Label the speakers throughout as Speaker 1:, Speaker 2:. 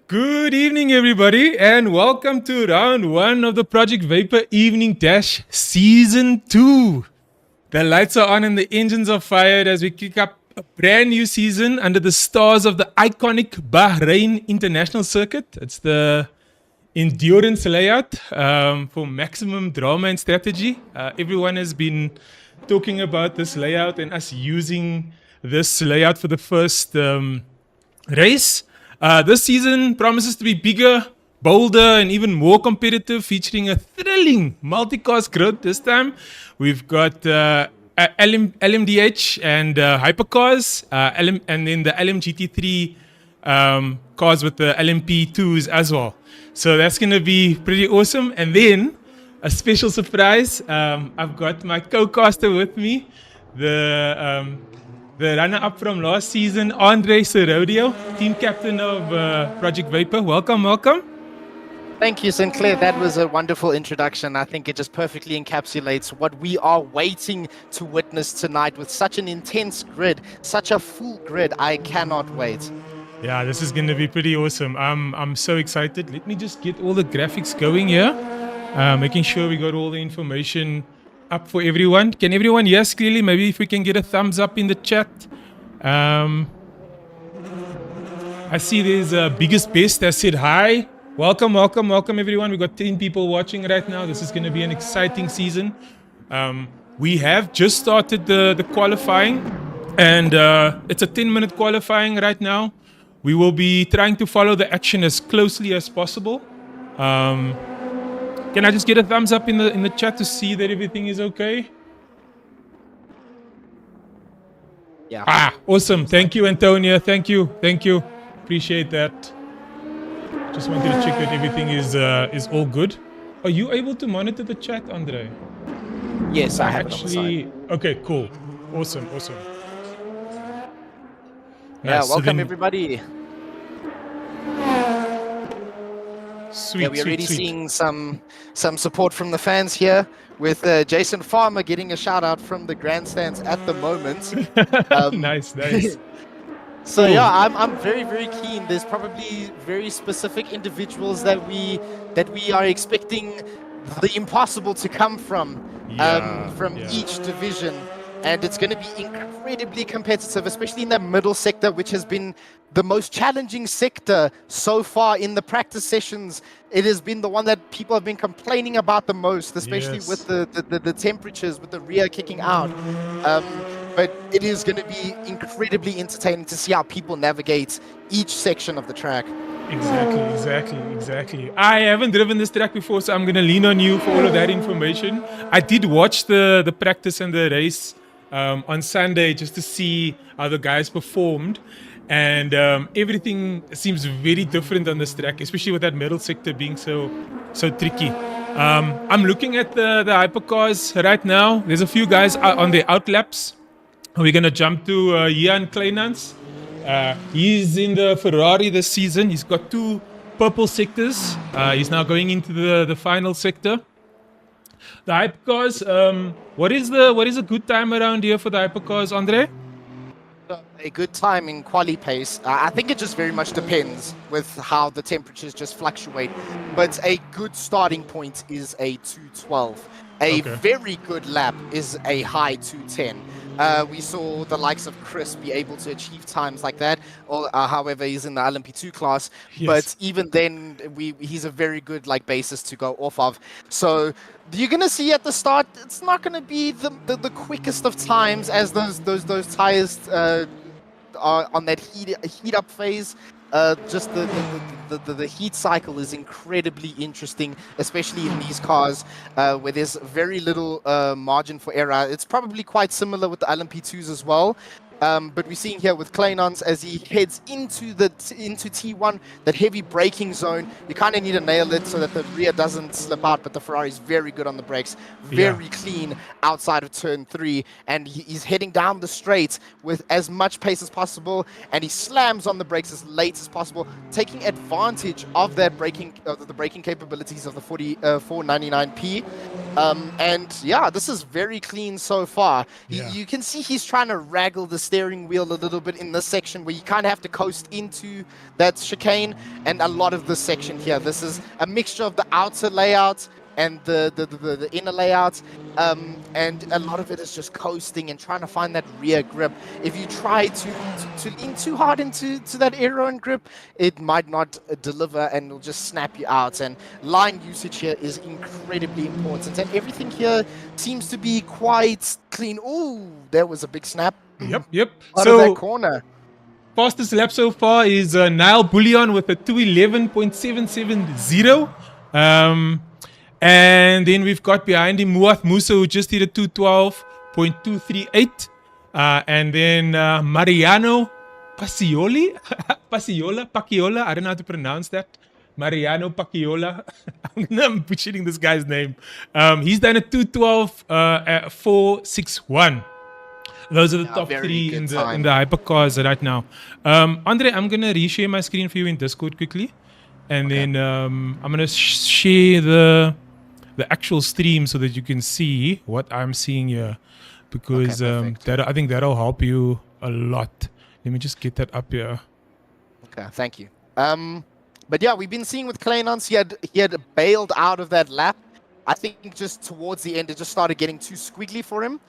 Speaker 1: Good evening, everybody, and welcome to round one of the Project Vapour Evening Dash Season 2. The lights are on and the engines are fired as we kick up a brand new season under the stars of the iconic Bahrain International Circuit. It's the endurance layout for maximum drama and strategy. Everyone has been talking about this layout and us using this layout for the first race. This season promises to be bigger, bolder, and even more competitive, featuring a thrilling multi-cast grid this time. We've got LMDh and Hypercars, and then the LMGT3 cars with the LMP2s as well. So that's going to be pretty awesome. And then a special surprise. I've got my co-caster with me, the runner-up from last season, Andre Serodio, team captain of Project Vapour. Welcome.
Speaker 2: Thank you, Sinclair. That was a wonderful introduction. I think it just perfectly encapsulates what we are waiting to witness tonight with such an intense grid, such a full grid. I cannot wait.
Speaker 1: Yeah, this is going to be pretty awesome. I'm so excited. Let me just get all the graphics going here, making sure we got all the information up for everyone. Can everyone hear us clearly? Maybe if we can get a thumbs up in the chat. I see there's Biggest Best that said hi. Welcome everyone. We've got 10 people watching right now. This is going to be an exciting season. We have just started the qualifying, and it's a 10-minute qualifying right now. We will be trying to follow the action as closely as possible. Can I just get a thumbs up in the chat to see that everything is okay?
Speaker 2: Yeah.
Speaker 1: Awesome. Thank you, Antonia. Thank you. Appreciate that. Just wanted to check that everything is all good. Are you able to monitor the chat, Andre?
Speaker 2: Yes, I have actually.
Speaker 1: Okay, cool. Awesome.
Speaker 2: Yeah,
Speaker 1: Nice.
Speaker 2: welcome everybody.
Speaker 1: Sweet.
Speaker 2: We're already seeing some support from the fans here, with Jason Farmer getting a shout out from the grandstands at the moment.
Speaker 1: Nice.
Speaker 2: So yeah, I'm very, very keen. There's probably very specific individuals that we are expecting the impossible to come from each division. And it's going to be incredibly competitive, especially in that middle sector, which has been the most challenging sector so far in the practice sessions. It has been the one that people have been complaining about the most, especially with the temperatures, with the rear kicking out. But it is going to be incredibly entertaining to see how people navigate each section of the track.
Speaker 1: Exactly. I haven't driven this track before, so I'm going to lean on you for all of that information. I did watch the practice and the race on Sunday just to see how the guys performed, and everything seems very different on this track, especially with that middle sector being so tricky. I'm looking at the Hypercars right now. There's a few guys on their outlaps. We're going to jump to Jan Kleinans. He's in the Ferrari this season. He's got 2 purple sectors. He's now going into the final sector. The Hypercars, what is a good time around here for the Hypercars, Andre?
Speaker 2: A good time in quali pace. I think it just very much depends with how the temperatures just fluctuate. But a good starting point is a 2:12. A very good lap is a high 2:10. We saw the likes of Chris be able to achieve times like that, or however, he's in the LMP2 class. Yes. But even then, he's a very good basis to go off of. So you're gonna see at the start, it's not gonna be the quickest of times as those tires are on that heat up phase. Just the heat cycle is incredibly interesting, especially in these cars where there's very little margin for error. It's probably quite similar with the LMP2s as well. But we're seeing here with Kleinans as he heads into T1, that heavy braking zone. You kind of need to nail it so that the rear doesn't slip out, but the Ferrari is very good on the brakes, very clean outside of turn 3, and he's heading down the straight with as much pace as possible, and he slams on the brakes as late as possible, taking advantage of that braking, the braking capabilities of the 499P. And yeah, this is very clean so far. You can see he's trying to wraggle this steering wheel a little bit in this section where you kind of have to coast into that chicane, and a lot of this section here. This is a mixture of the outer layout and the inner layout, and a lot of it is just coasting and trying to find that rear grip. If you try to lean too hard into that aero and grip, it might not deliver and it'll just snap you out. And line usage here is incredibly important, and everything here seems to be quite clean. Ooh, there was a big snap.
Speaker 1: Yep.
Speaker 2: Out of that corner.
Speaker 1: Fastest lap so far is Niall Bullion with a 2:11.770. And then we've got behind him Muath Musa, who just did a 2:12.238. And then Mariano Paciola, I don't know how to pronounce that. Mariano Paciola. I'm butchering this guy's name. He's done a 2:12.461. Those are the top three in the hypercars right now. Andre, I'm going to reshare my screen for you in Discord quickly. And then I'm going to share the actual stream so that you can see what I'm seeing here. Because I think that'll help you a lot. Let me just get that up here.
Speaker 2: Okay, thank you. But yeah, we've been seeing with Kleinans, he had bailed out of that lap. I think just towards the end, it just started getting too squiggly for him.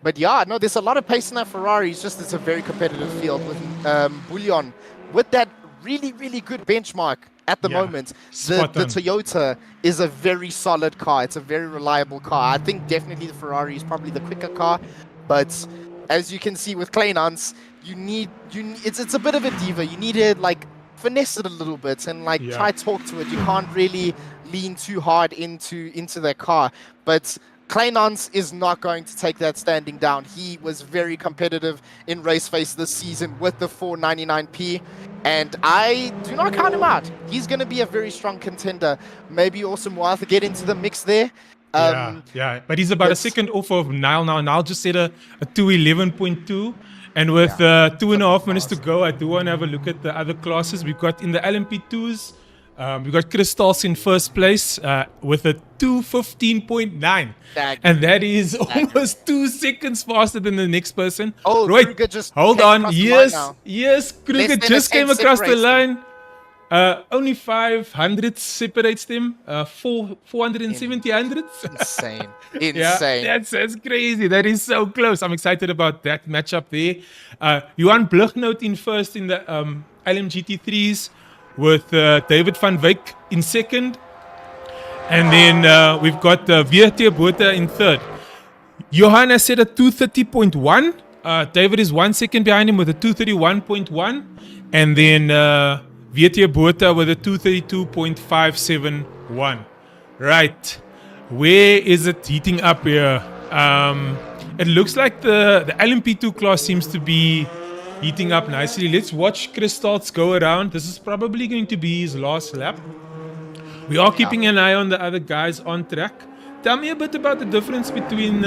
Speaker 2: But yeah, no, there's a lot of pace in that Ferrari. It's a very competitive field with Bullion. With that really, really good benchmark at the moment, the Toyota is a very solid car. It's a very reliable car. I think definitely the Ferrari is probably the quicker car. But as you can see with Kleinans, it's a bit of a diva. You need to like finesse it a little bit and like try talk to it. You can't really lean too hard into that car. But Kleinans is not going to take that standing down. He was very competitive in race face this season with the 499p, and I do not count him out. He's going to be a very strong contender. Maybe also Muath get into the mix there.
Speaker 1: But he's about a second off of Niall now. Niall just said a 2:11.2. And with 2.5 minutes to go, I do want to have a look at the other classes. We've got in the LMP2s, we've got Crystals in first place with a 2:15.9. And that is almost 2 seconds faster than the next person.
Speaker 2: Oh,
Speaker 1: right.
Speaker 2: just
Speaker 1: hold on. Yes, Kruger just came across the line. Only 500 separates them. 470 hundredths.
Speaker 2: Insane.
Speaker 1: Yeah, that's crazy. That is so close. I'm excited about that matchup there. Johan Blugnoot in first in the LMGT3s with David van Wyk in second. And then we've got Vierte Botha in third. Johan has set a 2:30.1. David is 1 second behind him with a 2:31.1. And then Vierte Botha with a 2:32.571. Right. Where is it heating up here? It looks like the LMP2 class seems to be heating up nicely. Let's watch Crystals go around. This is probably going to be his last lap. We are keeping an eye on the other guys on track. Tell me a bit about the difference between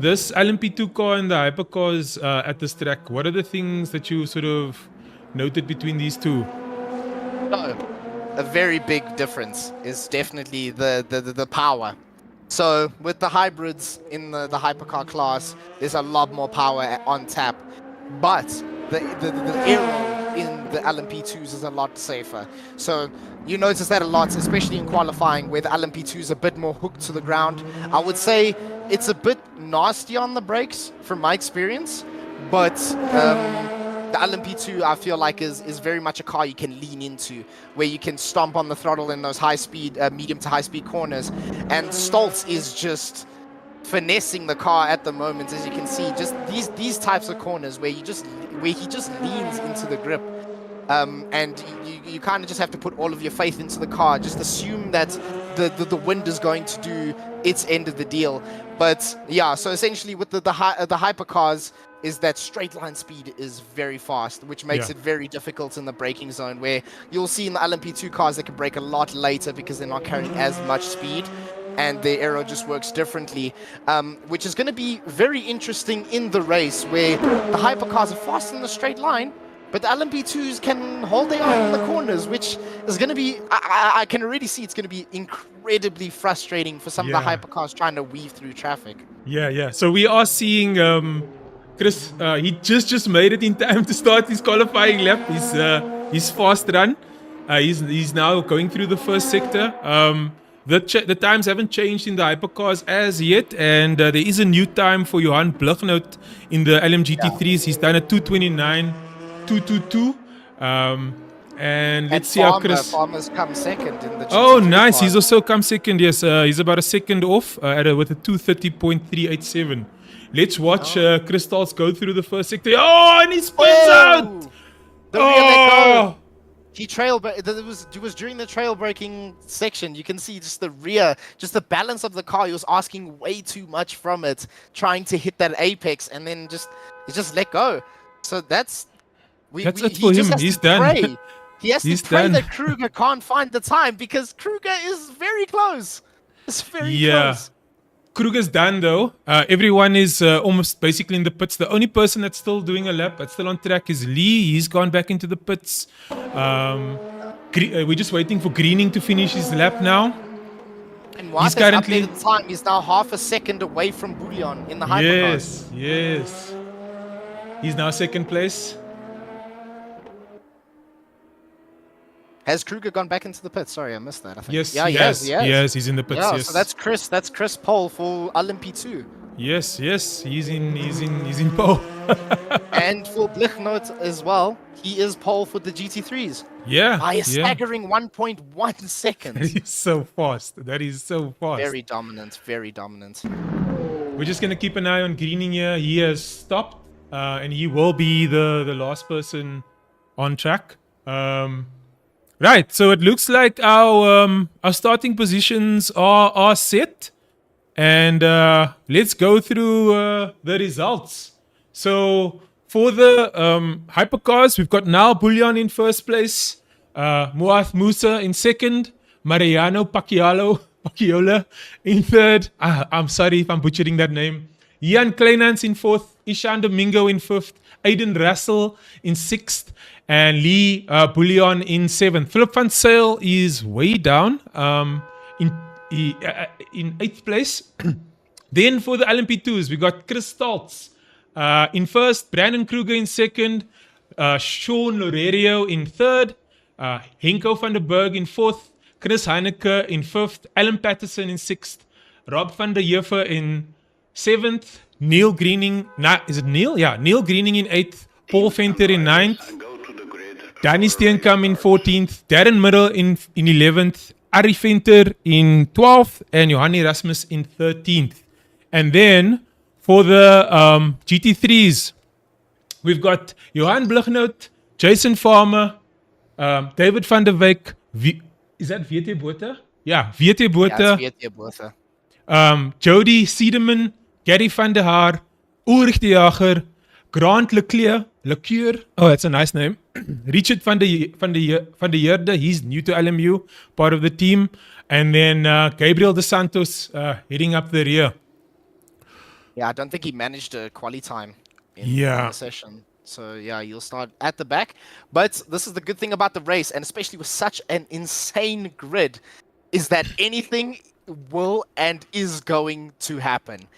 Speaker 1: this LMP2 car and the Hypercars at this track. What are the things that you sort of noted between these two?
Speaker 2: A very big difference is definitely the power. So with the hybrids in the hypercar class, there's a lot more power on tap, but the aero in the LMP2s is a lot safer. So you notice that a lot, especially in qualifying, where the LMP2 is a bit more hooked to the ground. I would say it's a bit nasty on the brakes from my experience, but the LMP2 I feel like is very much a car you can lean into, where you can stomp on the throttle in those high speed, medium to high speed corners. And Stoltz is just finessing the car at the moment, as you can see. Just these types of corners where he just leans into the grip, and you kind of just have to put all of your faith into the car. Just assume that the wind is going to do its end of the deal. But yeah, so essentially with the hypercars, is that straight line speed is very fast, which makes it very difficult in the braking zone, where you'll see in the LMP2 cars they can brake a lot later because they're not carrying as much speed and the aero just works differently, which is going to be very interesting in the race, where the hypercars are fast in the straight line, but the LMP2s can hold their own in the corners, which is going to be, I can already see it's going to be incredibly frustrating for some of the hypercars trying to weave through traffic.
Speaker 1: Yeah. So we are seeing Chris, he just made it in time to start his qualifying lap. His fast run. He's now going through the first sector. The times haven't changed in the hypercars as yet, and there is a new time for Johan Blugnout in the LMGT3s. He's done a 2:29, 2:22. And let's see how Chris.
Speaker 2: Farmer's come second in the GT3
Speaker 1: Oh, nice.
Speaker 2: part.
Speaker 1: He's also come second. Yes, he's about a second off with a 2:30.387. Let's watch Chris Stals go through the first sector. Oh, and he spins out.
Speaker 2: The rear let go. He it was during the trail braking section. You can see just the rear, just the balance of the car. He was asking way too much from it, trying to hit that apex, and then he just let go. So that's
Speaker 1: it for him. He's done.
Speaker 2: Pray. He has to pray
Speaker 1: done.
Speaker 2: that Kruger can't find the time because Kruger is very close. It's very close.
Speaker 1: Kruger's done though. Everyone is almost basically in the pits. The only person that's still doing a lap, that's still on track, is Lee. He's gone back into the pits. We're just waiting for Greening to finish his lap now.
Speaker 2: And White has updated time. He's now half a second away from Bullion in the hypercars.
Speaker 1: Yes. He's now second place.
Speaker 2: Has Kruger gone back into the pits? Sorry, I missed that. I think.
Speaker 1: Yes,
Speaker 2: yeah,
Speaker 1: he has. Yes, he's in the pits.
Speaker 2: Yeah,
Speaker 1: yes.
Speaker 2: so that's Chris pole for LMP2.
Speaker 1: Yes, he's in pole.
Speaker 2: And for Blichnoot as well, he is pole for the GT3s.
Speaker 1: Yeah.
Speaker 2: By a staggering 1.1 seconds.
Speaker 1: That is so fast.
Speaker 2: Very dominant, very dominant.
Speaker 1: We're just gonna keep an eye on Greening here. He has stopped, and he will be the last person on track. Right, so it looks like our starting positions are set, and let's go through the results. So for the hypercars, we've got Nal Bullion in first place, Muath Musa in second, Mariano Pacchiola in third. I'm sorry if I'm butchering that name. Ian Kleinans in fourth, Ishan Domingo in fifth, Aiden Russell in sixth, and Lee Bullion in seventh. Philip van Zyl is way down in eighth place. Then for the LMP2s, we got Chris Stoltz in first, Brandon Kruger in second, Sean Lorerio in third, Henko van der Berg in fourth, Chris Heineke in fifth, Alan Patterson in sixth, Rob van der Heever in seventh, Neil Greening, is it Neil? Yeah, Neil Greening in eighth, Paul Venter in ninth, Danny Steenkamp in 14th, Darren Middle in 11th, Ari Venter in 12th, and Johanni Rasmus in 13th. And then for the GT3s, we've got Johan Blugnout, Jason Farmer, David van der Wyk, is that VT Botha? Yeah, VT Botha.
Speaker 2: Yeah, it's VT Botha.
Speaker 1: Jody Siedeman, Gary van der Haar, Ulrich de Jager, Grant Leclerc, oh, that's a nice name. Richard van der Heerde, he's new to LMU, part of the team. And then Gabriel De Santos heading up the rear.
Speaker 2: Yeah, I don't think he managed a quali time in the session. So, yeah, you'll start at the back. But this is the good thing about the race, and especially with such an insane grid, is that anything will and is going to happen.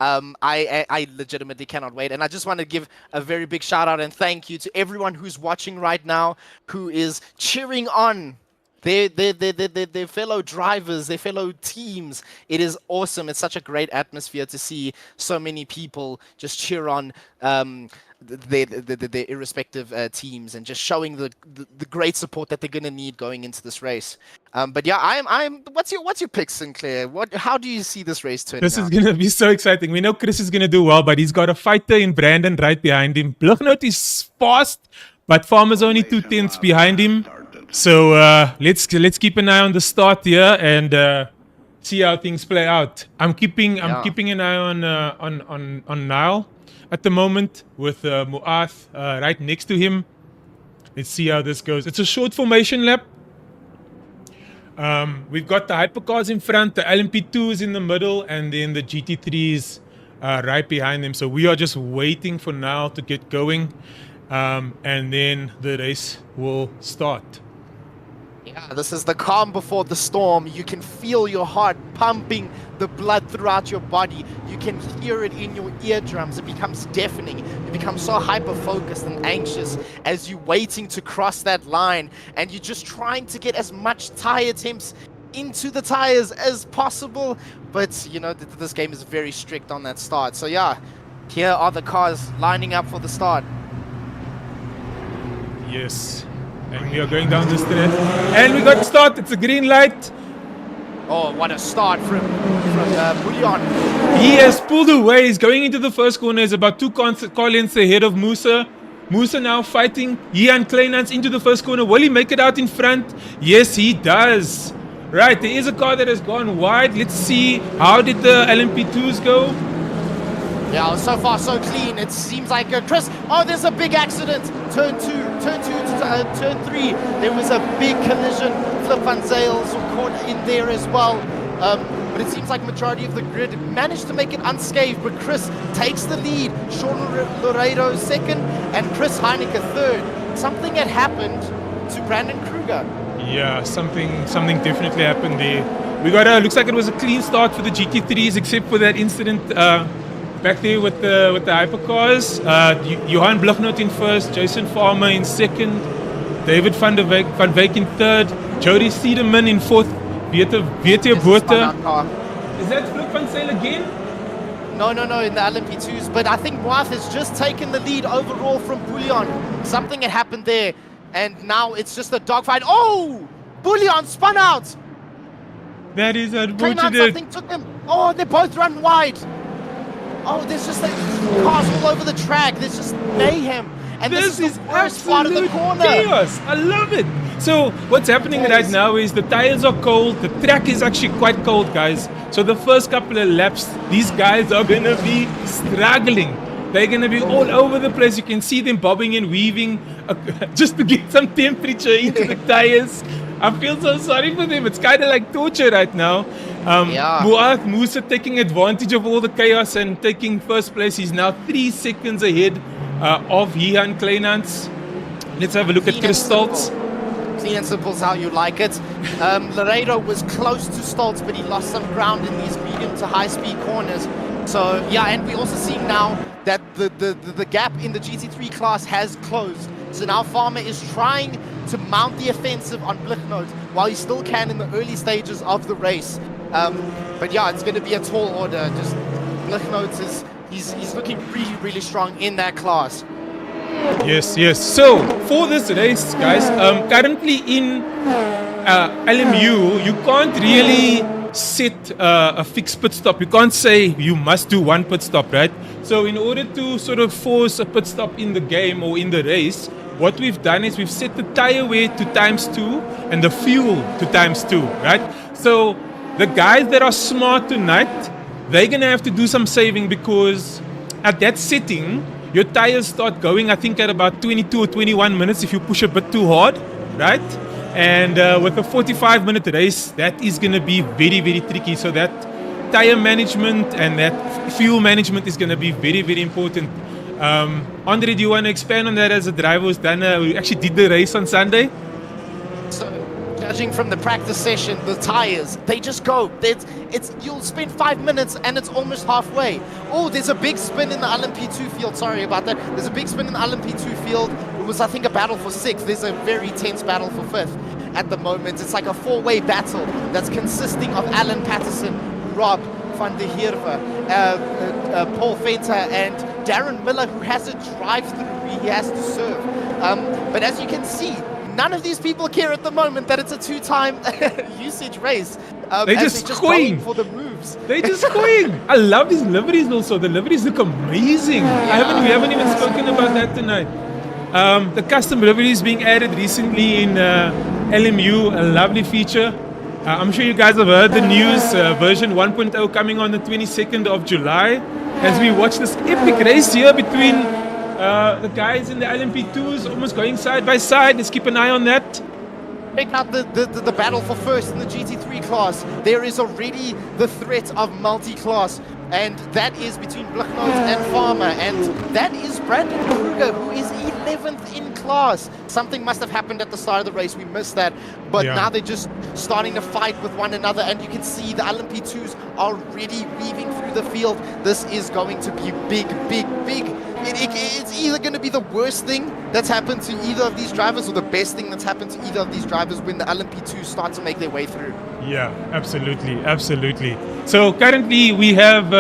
Speaker 2: I legitimately cannot wait. And I just want to give a very big shout out and thank you to everyone who's watching right now, who is cheering on their fellow drivers, their fellow teams. It is awesome. It's such a great atmosphere to see so many people just cheer on their irrespective teams and just showing the great support that they're going to need going into this race. But yeah, what's your pick, Sinclair? How do you see this race turning out?
Speaker 1: This is going to be so exciting. We know Chris is going to do well, but he's got a fighter in Brandon right behind him. Blugnout is fast, but Farmer's only 2/10 behind him. So let's keep an eye on the start here and see how things play out. I'm keeping an eye on Niall at the moment with Muath right next to him. Let's see how this goes. It's a short formation lap. We've got the hypercars in front, the LMP2s in the middle, and then the GT3s right behind them. So we are just waiting for Niall to get going, and then the race will start.
Speaker 2: Yeah, this is the calm before the storm. You can feel your heart pumping the blood throughout your body. You can hear it in your eardrums. It becomes deafening. You become so hyper-focused and anxious as you're waiting to cross that line. And you're just trying to get as much tire attempts into the tires as possible. But, you know, this game is very strict on that start. So, yeah, here are the cars lining up for the start.
Speaker 1: Yes. And we are going down the straight. And we got start. It's a green light.
Speaker 2: Oh, what a start from Bullion.
Speaker 1: He has pulled away. He's going into the first corner. He's about 2 car lengths ahead of Musa. Musa now fighting Ian Kleinans into the first corner. Will he make it out in front? Yes, he does. Right, there is a car that has gone wide. Let's see. How did the LMP2s go?
Speaker 2: Yeah, so far so clean. It seems like Chris. Oh, there's a big accident. Turn 2 to turn 3. There was a big collision. Flip van Zales were caught in there as well. But it seems like majority of the grid managed to make it unscathed. But Chris takes the lead. Sean Laredo second, and Chris Heineke third. Something had happened to Brandon Kruger.
Speaker 1: Yeah, something definitely happened there. We got looks like it was a clean start for the GT3s, except for that incident back there with the Hypercars. Johan Bluchnoot in first, Jason Farmer in second, David van Wyk in third, Jody Steedeman in fourth, Viete Botha. Is that Flip van Zyl again?
Speaker 2: No, in the LMP2s. But I think Moath has just taken the lead overall from Bullion. Something had happened there, and now it's just a dogfight. Oh! Bullion spun out!
Speaker 1: That is
Speaker 2: Kleinans, I
Speaker 1: unfortunate.
Speaker 2: think, took them. Oh, they both run wide. Oh, there's just like cars all over the track. There's just mayhem. And this is the worst part of the corner.
Speaker 1: Chaos. I love it. So what's happening right now is the tires are cold. The track is actually quite cold, guys. So the first couple of laps, these guys are going to be struggling. They're going to be all over the place. You can see them bobbing and weaving just to get some temperature into the tires. I feel so sorry for them. It's kind of like torture right now. Moath Musa taking advantage of all the chaos and taking first place. He's now 3 seconds ahead of Johan Kleinans. Let's have a look at Chris Stoltz.
Speaker 2: Clean and simple is how you like it. Laredo was close to Stoltz, but he lost some ground in these medium to high speed corners. So yeah, and we also see now that the gap in the GT3 class has closed. So now Farmer is trying to mount the offensive on Bluchnoot while he still can in the early stages of the race. But yeah, it's going to be a tall order. Just Bluchnoot he's looking really strong in that class.
Speaker 1: Yes. So for this race, guys, currently in LMU, you can't really set a fixed pit stop. You can't say you must do one pit stop, right? So in order to sort of force a pit stop in the game or in the race, what we've done is we've set the tire weight to ×2 and the fuel to ×2, right? So the guys that are smart tonight, they're going to have to do some saving, because at that setting, your tires start going, I think, at about 22 or 21 minutes if you push a bit too hard, right? And with a 45-minute race, that is going to be very tricky. So that tire management and that fuel management is going to be very important. Andre, do you want to expand on that as a driver who's done, who actually did the race on Sunday?
Speaker 2: So, judging from the practice session, the tires, they just go. You'll spend 5 minutes and it's almost halfway. Oh, there's a big spin in the LMP2 field. Sorry about that. There's a big spin in the LMP2 field. It was, I think, a battle for 6th. There's a very tense battle for 5th at the moment. It's like a 4-way battle that's consisting of Alan Patterson, Rob van der Heerve, Paul Venter, and Darren Miller, who has a drive-through he has to serve. But as you can see, none of these people care at the moment that it's a 2-time usage race.
Speaker 1: They're just going
Speaker 2: for the moves.
Speaker 1: They're just going. I love these liveries also. The liveries look amazing. We haven't even spoken about that tonight. The custom liveries being added recently in LMU, a lovely feature. I'm sure you guys have heard the news, version 1.0 coming on the 22nd of July. As we watch this epic race here between the guys in the LMP2s almost going side by side. Let's keep an eye on that.
Speaker 2: Check out the battle for first in the GT3 class. There is already the threat of multi-class, and that is between Bluchnoot and Farmer, and that is Brandon Kruger, who is 11th in class. Something must have happened at the start of the race. We missed that. But now they're just starting to fight with one another. And you can see the LMP2s are already weaving through the field. This is going to be big, big, big. It's either going to be the worst thing that's happened to either of these drivers or the best thing that's happened to either of these drivers when the LMP2s start to make their way through.
Speaker 1: Yeah, absolutely, absolutely. So currently we have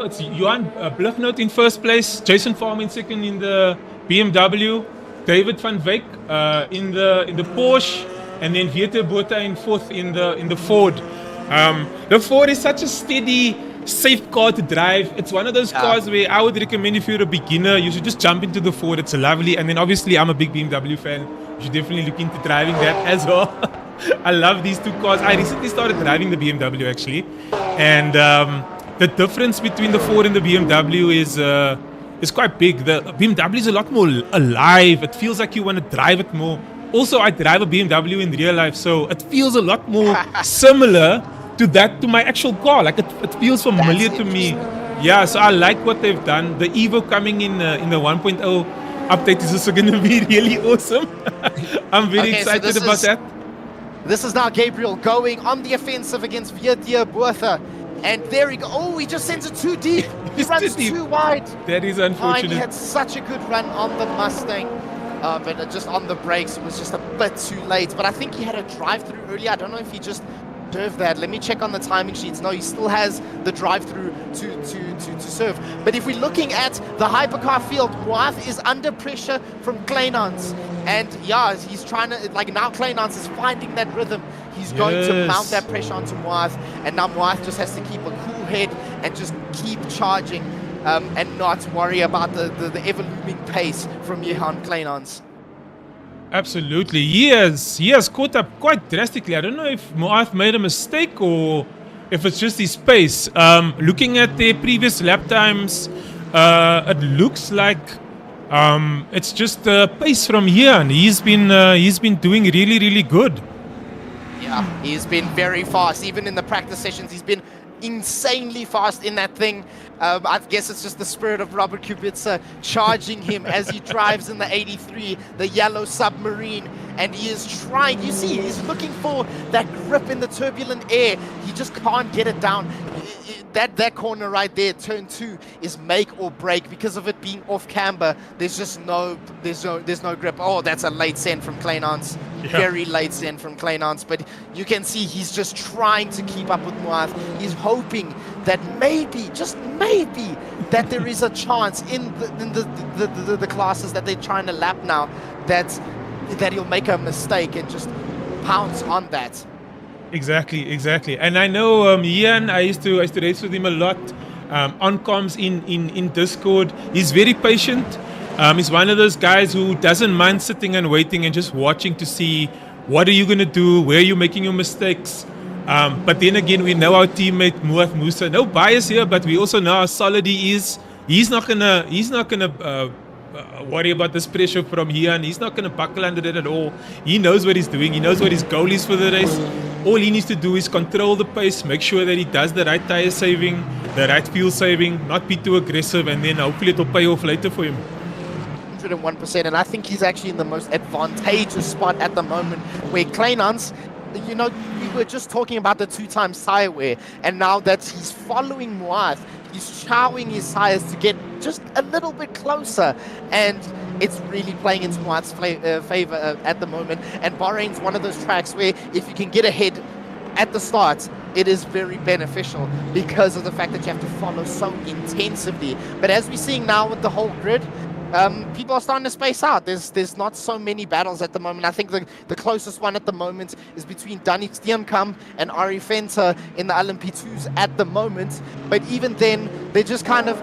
Speaker 1: it's Johan Blichnout in first place, Jason Farm in second in the BMW, David van Wyk in the Porsche, and then Viete Botha in fourth in the Ford. The Ford is such a steady, safe car to drive. It's one of those cars where I would recommend if you're a beginner, you should just jump into the Ford. It's lovely. And then obviously I'm a big BMW fan. You should definitely look into driving that as well. I love these two cars. I recently started driving the BMW actually. And the difference between the Ford and the BMW is quite big. The BMW is a lot more alive. It feels like you want to drive it more. Also, I drive a BMW in real life, so it feels a lot more similar to my actual car. Like it feels familiar to me. Yeah, so I like what they've done. The Evo coming in the 1.0 update is also going to be really awesome. I'm very excited about that.
Speaker 2: This is now Gabriel going on the offensive against Viete Botha. And there he goes. Oh, he just sends it too deep. He runs too wide.
Speaker 1: That is unfortunate.
Speaker 2: He had such a good run on the Mustang. But just on the brakes, it was just a bit too late. But I think he had a drive-through earlier. I don't know if he just serve that. Let me check on the timing sheets. No, he still has the drive-through to serve. But if we're looking at the hypercar field, Moath is under pressure from Kleinans. And yeah, he's trying to, like now Kleinans is finding that rhythm. He's going to mount that pressure onto Moath. And now Moath just has to keep a cool head and just keep charging and not worry about the ever-looming pace from Johan Kleinans.
Speaker 1: Absolutely. He has caught up quite drastically. I don't know if Moath made a mistake or if it's just his pace. Looking at their previous lap times, it looks like it's just the pace from here, and he's been doing really, really good.
Speaker 2: Yeah, he's been very fast. Even in the practice sessions, he's been insanely fast in that thing. I guess it's just the spirit of Robert Kubica charging him as he drives in the 83, the yellow submarine, and he is trying, you see, he's looking for that grip in the turbulent air. He just can't get it down. That corner right there, turn 2, is make or break because of it being off camber. There's no grip. Oh, that's a late send from Kleinans. Yeah. Very late send from Kleinans, but you can see he's just trying to keep up with Moath. He's hoping that maybe, just maybe, that there is a chance in the classes that they're trying to lap now that he'll make a mistake and just pounce on that.
Speaker 1: Exactly. And I know Ian, I used to race with him a lot on comms in Discord. He's very patient. He's one of those guys who doesn't mind sitting and waiting and just watching to see what are you going to do, where are you making your mistakes. But then again, we know our teammate Moath Musa. No bias here, but we also know how solid he is. He's not gonna worry about this pressure from here, and he's not gonna buckle under it at all. He knows what he's doing. He knows what his goal is for the race. All he needs to do is control the pace, make sure that he does the right tire saving, the right fuel saving, not be too aggressive, and then hopefully it'll pay off later for him.
Speaker 2: 101%, and I think he's actually in the most advantageous spot at the moment, where Kleinans, you know, we were just talking about the 2 times tire wear, and now that he's following Moath, he's chowing his tires to get just a little bit closer, and it's really playing into Moath's favor at the moment. And Bahrain's one of those tracks where if you can get ahead at the start, it is very beneficial because of the fact that you have to follow so intensively. But as we're seeing now with the whole grid, people are starting to space out. There's not so many battles at the moment. I think the closest one at the moment is between Danny Steenkamp and Ari Venter in the LMP2s at the moment. But even then, they're just kind of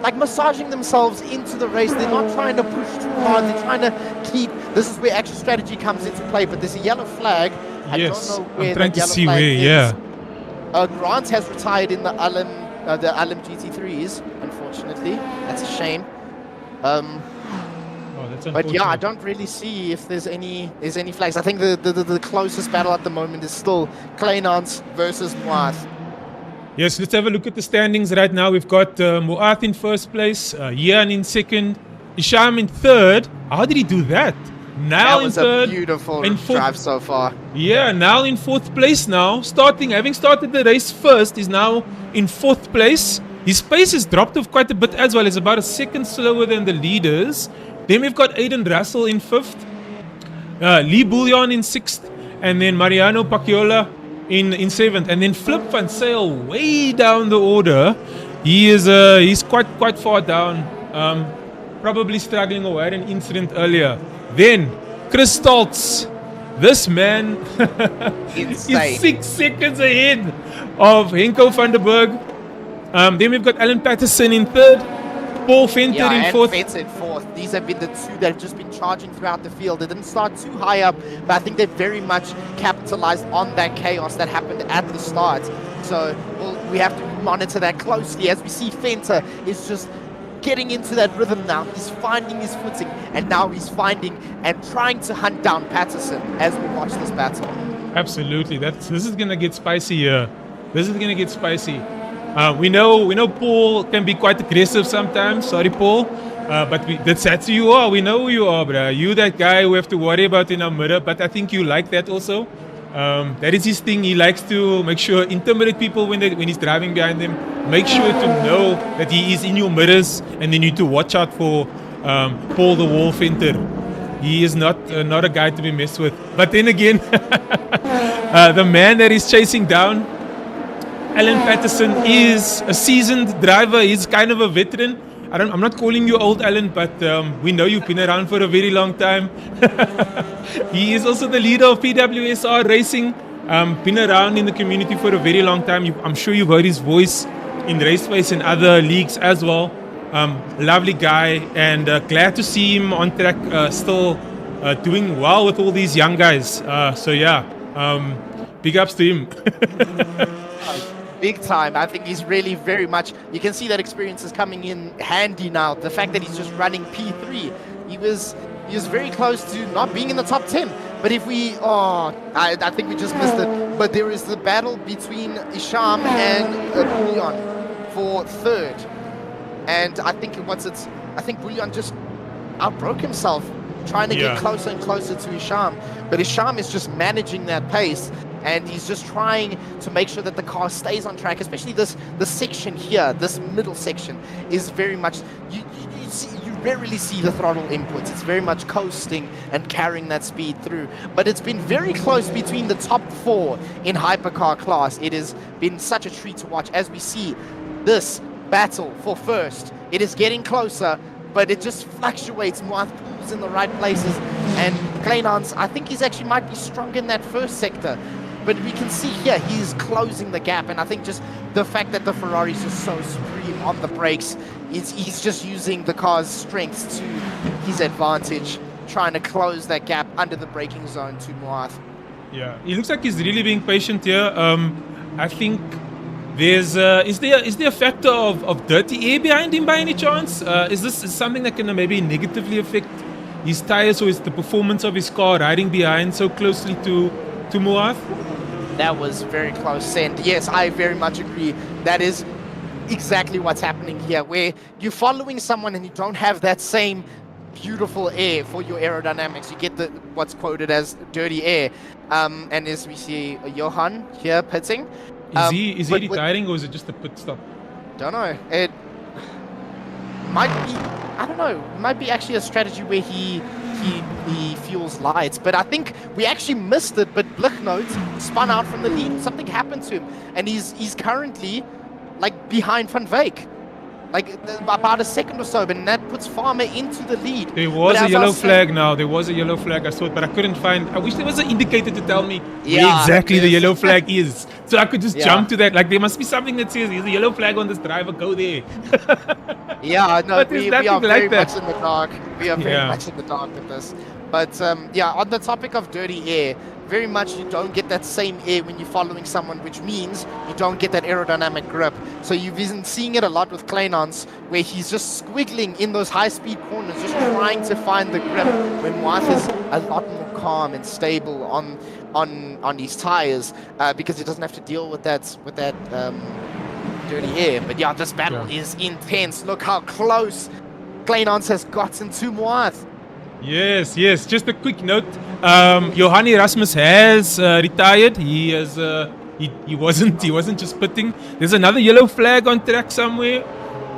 Speaker 2: like massaging themselves into the race. They're not trying to push too hard. They're trying to keep. This is where actual strategy comes into play. But there's a yellow flag.
Speaker 1: Yes,
Speaker 2: I don't know where
Speaker 1: I'm trying
Speaker 2: that
Speaker 1: to
Speaker 2: yellow
Speaker 1: see
Speaker 2: flag
Speaker 1: where.
Speaker 2: is.
Speaker 1: Yeah.
Speaker 2: Grant has retired in the LM GT3s. Unfortunately, that's a shame. But yeah, I don't really see if there's any flags. I think the closest battle at the moment is still Kleinans versus Moath.
Speaker 1: Yes, let's have a look at the standings right now. We've got Mu'ath in first place, Yan in second, Isham in third. How did he do that? Now
Speaker 2: That
Speaker 1: in
Speaker 2: was a
Speaker 1: third,
Speaker 2: beautiful
Speaker 1: in fourth.
Speaker 2: drive so far.
Speaker 1: Yeah, now in fourth place now. Having started the race first, is now in fourth place. His pace has dropped off quite a bit as well. It's about a second slower than the leaders. Then we've got Aiden Russell in fifth, Lee Bouillon in sixth, and then Mariano Pacchiola in seventh, and then Flip Van Sale way down the order. He's quite far down. Probably struggling or had an incident earlier. Then Chris Stoltz. This man is 6 seconds ahead of Henko van der Berg. Then we've got Alan Patterson in third, Paul Venter in fourth.
Speaker 2: Venter in fourth. These have been the two that have just been charging throughout the field. They didn't start too high up, but I think they very much capitalized on that chaos that happened at the start. So we have to monitor that closely as we see Venter is just getting into that rhythm now. He's finding his footing, and now he's finding and trying to hunt down Patterson as we watch this battle.
Speaker 1: Absolutely, this is gonna get spicy here. This is gonna get spicy. We know Paul can be quite aggressive sometimes. Sorry, Paul, but that's who you are. We know who you are, bro. You that guy we have to worry about in our mirror. But I think you like that also. That is his thing. He likes to make sure intimidate people when he's driving behind them. Make sure to know that he is in your mirrors, and then you need to watch out for Paul the Wall Venter. He is not a guy to be messed with. But then again, the man that is chasing down Alan Patterson is a seasoned driver. He's kind of a veteran. I'm not calling you old, Alan, but we know you've been around for a very long time. He is also the leader of PWSR Racing. Been around in the community for a very long time. I'm sure you've heard his voice in Raceface and other leagues as well. Lovely guy, and glad to see him on track, still doing well with all these young guys. So yeah, big ups to him.
Speaker 2: Big time. I think he's really very much, you can see that experience is coming in handy now. The fact that he's just running P3, he was very close to not being in the top 10. But if we, I think we just missed it. But there is the battle between Isham and Bouillon for third. And I think Bouillon just outbroke himself, trying to get closer and closer to Isham. But Isham is just managing that pace. And he's just trying to make sure that the car stays on track, especially this section here, this middle section is very much, you rarely see the throttle inputs. It's very much coasting and carrying that speed through. But it's been very close between the top 4 in hypercar class. It has been such a treat to watch as we see this battle for first. It is getting closer, but it just fluctuates. Mu'ath pulls in the right places. And Kleinhans, I think he's actually might be strong in that first sector. But we can see here, he's closing the gap. And I think just the fact that the Ferrari is just so supreme on the brakes, he's just using the car's strengths to his advantage, trying to close that gap under the braking zone to Mu'ath.
Speaker 1: Yeah, he looks like he's really being patient here. I think there's is there a factor of dirty air behind him by any chance? Is this something that can maybe negatively affect his tires, or is the performance of his car riding behind so closely to Mu'ath?
Speaker 2: That was very close, and yes, I very much agree. That is exactly what's happening here, where you're following someone and you don't have that same beautiful air for your aerodynamics. You get what's quoted as dirty air. And as we see Johan here pitting.
Speaker 1: Is he retiring, or is it just a pit stop?
Speaker 2: Don't know. It might be, I don't know, it might be actually a strategy where he fuels lights, but I think we actually missed it. But Blichnote spun out from the lead. Something happened to him, and he's currently like behind Van Wyk, like about a second or so, but that puts Farmer into the lead.
Speaker 1: There was a yellow flag now. There was a yellow flag. I saw it, but I couldn't find. I wish there was an indicator to tell me where exactly the yellow flag is, so I could just jump to that. Like there must be something that says there's a yellow flag on this driver. Go there.
Speaker 2: Yeah, no, we are very much in the dark. We are very
Speaker 1: Yeah.
Speaker 2: much in the dark with this. But yeah, on the topic of dirty air, very much you don't get that same air when you're following someone, which means you don't get that aerodynamic grip. So you've been seeing it a lot with Kleinhans, where he's just squiggling in those high-speed corners, just trying to find the grip, when Mu'ath is a lot more calm and stable on his tires, because he doesn't have to deal with that dirty air. But yeah, this battle is intense. Look how close Kleinans has gotten to Moath.
Speaker 1: Yes. Just a quick note. Johanni Rasmus has retired. He has. He wasn't just pitting. There's another yellow flag on track somewhere.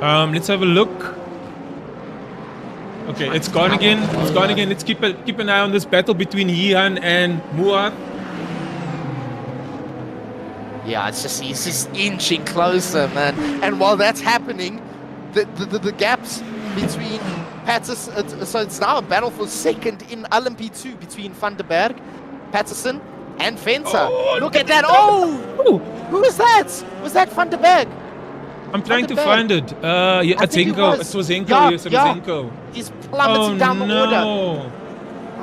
Speaker 1: Let's have a look. Okay, it's gone again. Let's keep an eye on this battle between Yihan and Muad.
Speaker 2: Yeah, it's just he's just inching closer, man. And while that's happening, the gaps between Patterson, so it's now a battle for second in LMP2 between Van der Berg, Patterson, and Venter.
Speaker 1: Oh,
Speaker 2: look at that! Oh, who is that? Was that Van der Berg?
Speaker 1: I'm trying to find it. Yeah, it's Henko. It was Henko. Yes, it was Henko.
Speaker 2: He's plummeting down the order.
Speaker 1: No.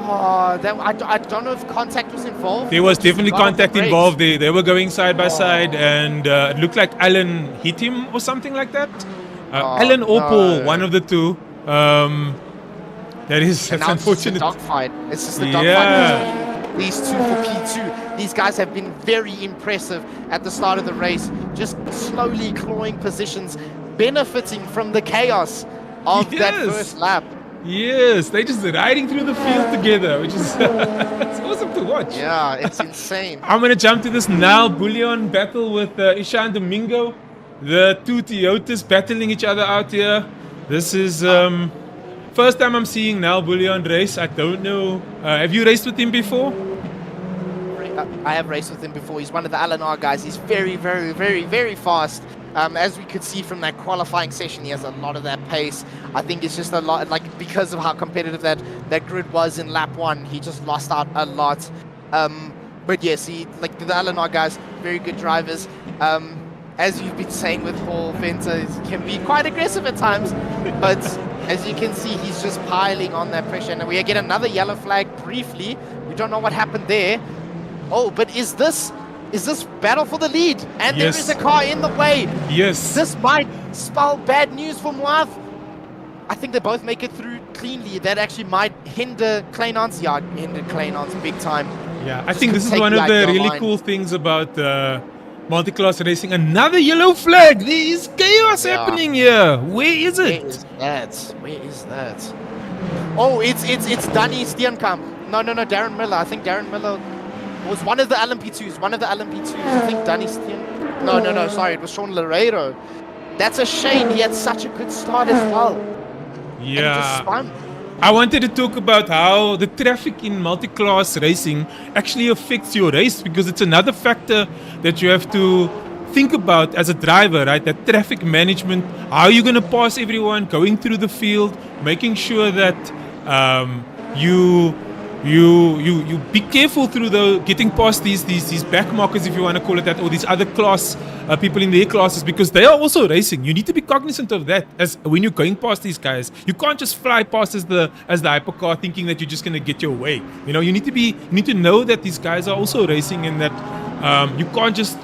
Speaker 2: Oh, I don't know if contact was involved.
Speaker 1: There was definitely contact involved. They were going side by side, and it looked like Alan hit him or something like that. Alan or Paul, one of the two. That's unfortunate.
Speaker 2: It's just a dogfight. It's just a dogfight. These two for P2. These guys have been very impressive at the start of the race, just slowly clawing positions, benefiting from the chaos of that first lap.
Speaker 1: Yes, they're just riding through the field together, which is it's awesome to watch.
Speaker 2: Yeah, it's insane.
Speaker 1: I'm going to jump to this Nal Bullion battle with Ishan Domingo. The two Toyotas battling each other out here. This is first time I'm seeing Nal Bullion race. I don't know. Have you raced with him before?
Speaker 2: I have raced with him before. He's one of the LNR guys. He's very, very, very, very fast. As we could see from that qualifying session, he has a lot of that pace. I think it's just a lot, like, because of how competitive that grid was in lap 1, he just lost out a lot. But yes, like the LNR guys, very good drivers. As you've been saying with Paul, Venter can be quite aggressive at times, but as you can see, he's just piling on that pressure. And we get another yellow flag briefly. We don't know what happened there. Oh, but is this battle for the lead? And there is a car in the way.
Speaker 1: Yes.
Speaker 2: This might spell bad news for Moath. I think they both make it through cleanly. That actually might hinder Kleinans. Yeah, hinder Kleinans big time.
Speaker 1: Yeah, I think this is one of the really cool things about multi-class racing. Another yellow flag. There is chaos happening here. Where is it?
Speaker 2: Where is that? Oh, it's Danny Steenkamp. No, Darren Miller. I think Darren Miller was one of the LMP2s. I think Danny Steen. No, sorry. It was Sean Laredo. That's a shame. He had such a good start as well.
Speaker 1: Yeah.
Speaker 2: And he just spun.
Speaker 1: I wanted to talk about how the traffic in multi-class racing actually affects your race, because it's another factor that you have to think about as a driver, right? That traffic management, how you're going to pass everyone, going through the field, making sure that you be careful through getting past these back markers, if you want to call it that, or these other class people in their classes, because they are also racing. You need to be cognizant of that as when you're going past these guys. You can't just fly past as the hypercar thinking that you're just going to get your way. You know, you need to know that these guys are also racing, and that you can't just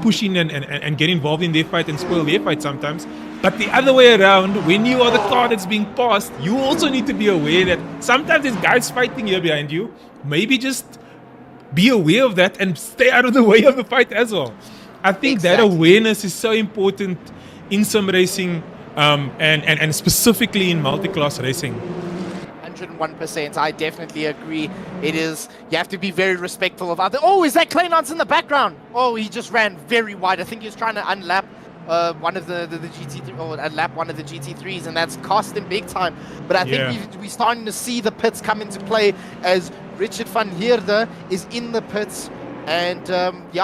Speaker 1: push in and get involved in their fight and spoil their fight sometimes. But the other way around, when you are the car that's being passed, you also need to be aware that sometimes there's guys fighting here behind you. Maybe just be aware of that and stay out of the way of the fight as well. I think that awareness is so important in sim racing, and specifically in multi-class racing.
Speaker 2: 101%. I definitely agree. It is. You have to be very respectful of other. Oh, is that Kleinans in the background? Oh, he just ran very wide. I think he was trying to unlap one of the GT3, or lap one of the GT3s, and that's cost him big time. But I think we're starting to see the pits come into play as Richard van Heerde is in the pits, and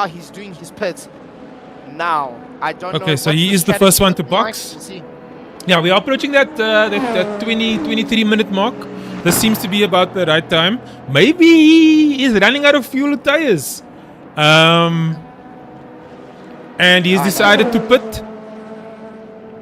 Speaker 2: he's doing his pits now. I don't know.
Speaker 1: Okay, so he is the first one to box.
Speaker 2: We'll see.
Speaker 1: Yeah, we are approaching that 23 minute mark. This seems to be about the right time. Maybe he is running out of fuel tires. And he's decided to pit.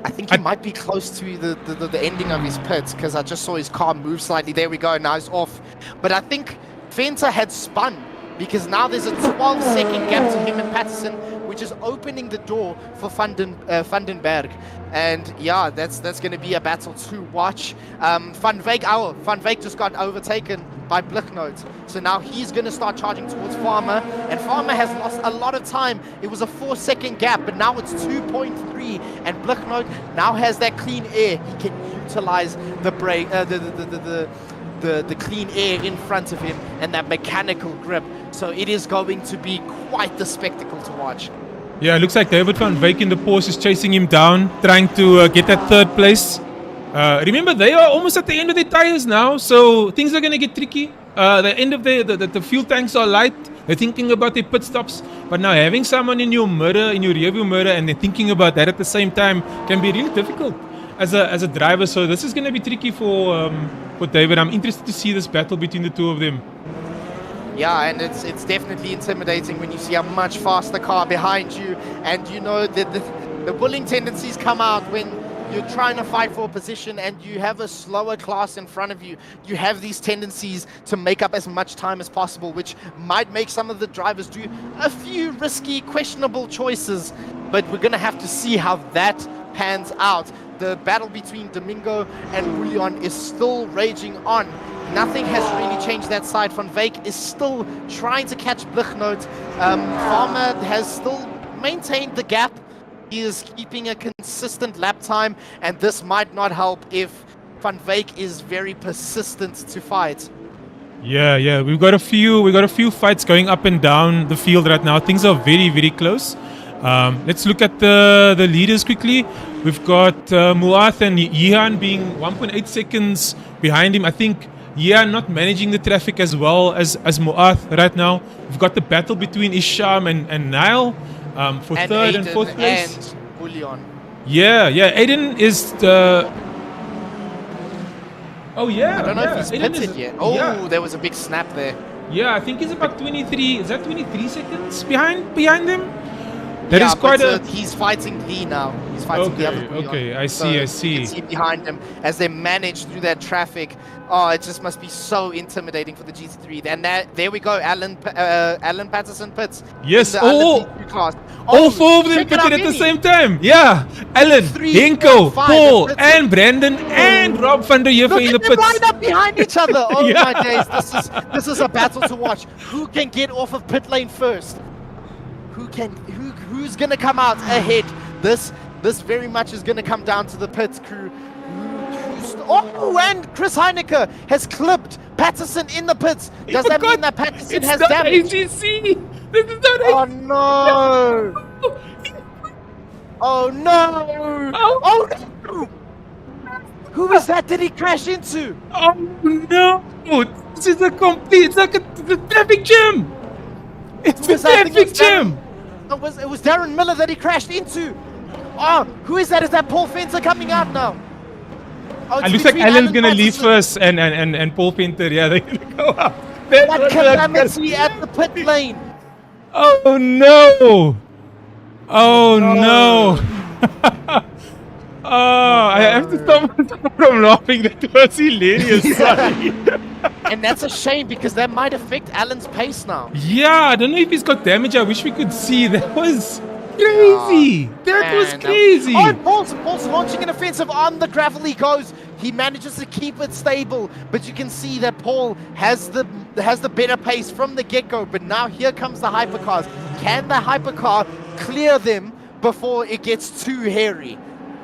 Speaker 2: I think he might be close to the ending of his pits, because I just saw his car move slightly. There we go. Now he's off. But I think Venter had spun, because now there's a 12-second gap to him and Patterson, which is opening the door for Vandenberg. And yeah, that's going to be a battle to watch. Van Wyk just got overtaken by Blichnote. So now he's going to start charging towards Farmer, and Farmer has lost a lot of time. It was a 4-second gap, but now it's 2.3, and Blichnote now has that clean air. He can utilize the brake, the clean air in front of him and that mechanical grip. So it is going to be quite the spectacle to watch.
Speaker 1: Yeah, it looks like David van Wyk in the Porsche is chasing him down, trying to get that third place. Remember, they are almost at the end of their tires now, so things are going to get tricky. The end of the fuel tanks are light. They're thinking about their pit stops, but now having someone in your mirror, in your rearview mirror, and then thinking about that at the same time can be really difficult as a driver. So this is going to be tricky for David. I'm interested to see this battle between the two of them.
Speaker 2: Yeah, and it's definitely intimidating when you see a much faster car behind you, and you know that the bullying tendencies come out when you're trying to fight for a position and you have a slower class in front of you. You have these tendencies to make up as much time as possible, which might make some of the drivers do a few risky, questionable choices, but we're going to have to see how that pans out. The battle between Domingo and Julian is still raging on. Nothing has really changed that side. Van Wyk is still trying to catch Blichnote. Farmer has still maintained the gap. He is keeping a consistent lap time, and this might not help if Van Wyk is very persistent to fight.
Speaker 1: Yeah, we've got a few fights going up and down the field right now. Things are very, very close. Let's look at the leaders quickly. We've got Muath and Yihan being 1.8 seconds behind him. I think Yihan not managing the traffic as well as Muath right now. We've got the battle between Isham and Niall for
Speaker 2: and
Speaker 1: third
Speaker 2: Aiden
Speaker 1: and fourth place.
Speaker 2: And Julian.
Speaker 1: Yeah, Aiden is oh yeah.
Speaker 2: I don't know if he's
Speaker 1: Aiden
Speaker 2: pitted yet. Oh, yeah. There was a big snap there.
Speaker 1: Yeah, I think he's about 23. Is that 23 seconds behind him? That is quite
Speaker 2: he's fighting Lee now. He's fighting the other Julian.
Speaker 1: Okay, I see.
Speaker 2: You can see behind him as they manage through that traffic. Oh, it just must be so intimidating for the GT3. And there we go, Alan Patterson pits.
Speaker 1: Yes,
Speaker 2: all
Speaker 1: four of them pitted at the same time. Yeah, Alan, Henko, Paul, and Brandon, and Rob van der Heever in the pits.
Speaker 2: Line up behind each other. Oh
Speaker 1: Yeah.
Speaker 2: my days, this is a battle to watch. Who can get off of pit lane first? Who's gonna come out ahead? This very much is gonna come down to the pit crew. Oh, and Chris Heineke has clipped Patterson in the pits. Does that mean that Patterson has damage?
Speaker 1: AGC. This is not
Speaker 2: Oh no! Oh no! Oh no! Who is that? Did he crash into?
Speaker 1: Oh no! This is it's like a traffic jam. It's a traffic jam.
Speaker 2: It was Darren Miller that he crashed into. Oh, who is that? Is that Paul Fenter coming out now? Oh,
Speaker 1: it looks like Alan's gonna leave first, and Paul Fenter, yeah, they're gonna go up.
Speaker 2: That calamity at the pit lane.
Speaker 1: Oh no! Oh no! Oh, I have to stop from laughing. That was hilarious. Sorry.
Speaker 2: And that's a shame because that might affect Alan's pace now.
Speaker 1: Yeah, I don't know if he's got damage. I wish we could see. That was crazy. That was crazy.
Speaker 2: Oh, Paul's launching an offensive. On the gravel he goes. He manages to keep it stable, but you can see that Paul has the better pace from the get-go. But now here comes the hypercars. Can the hypercar clear them before it gets too hairy?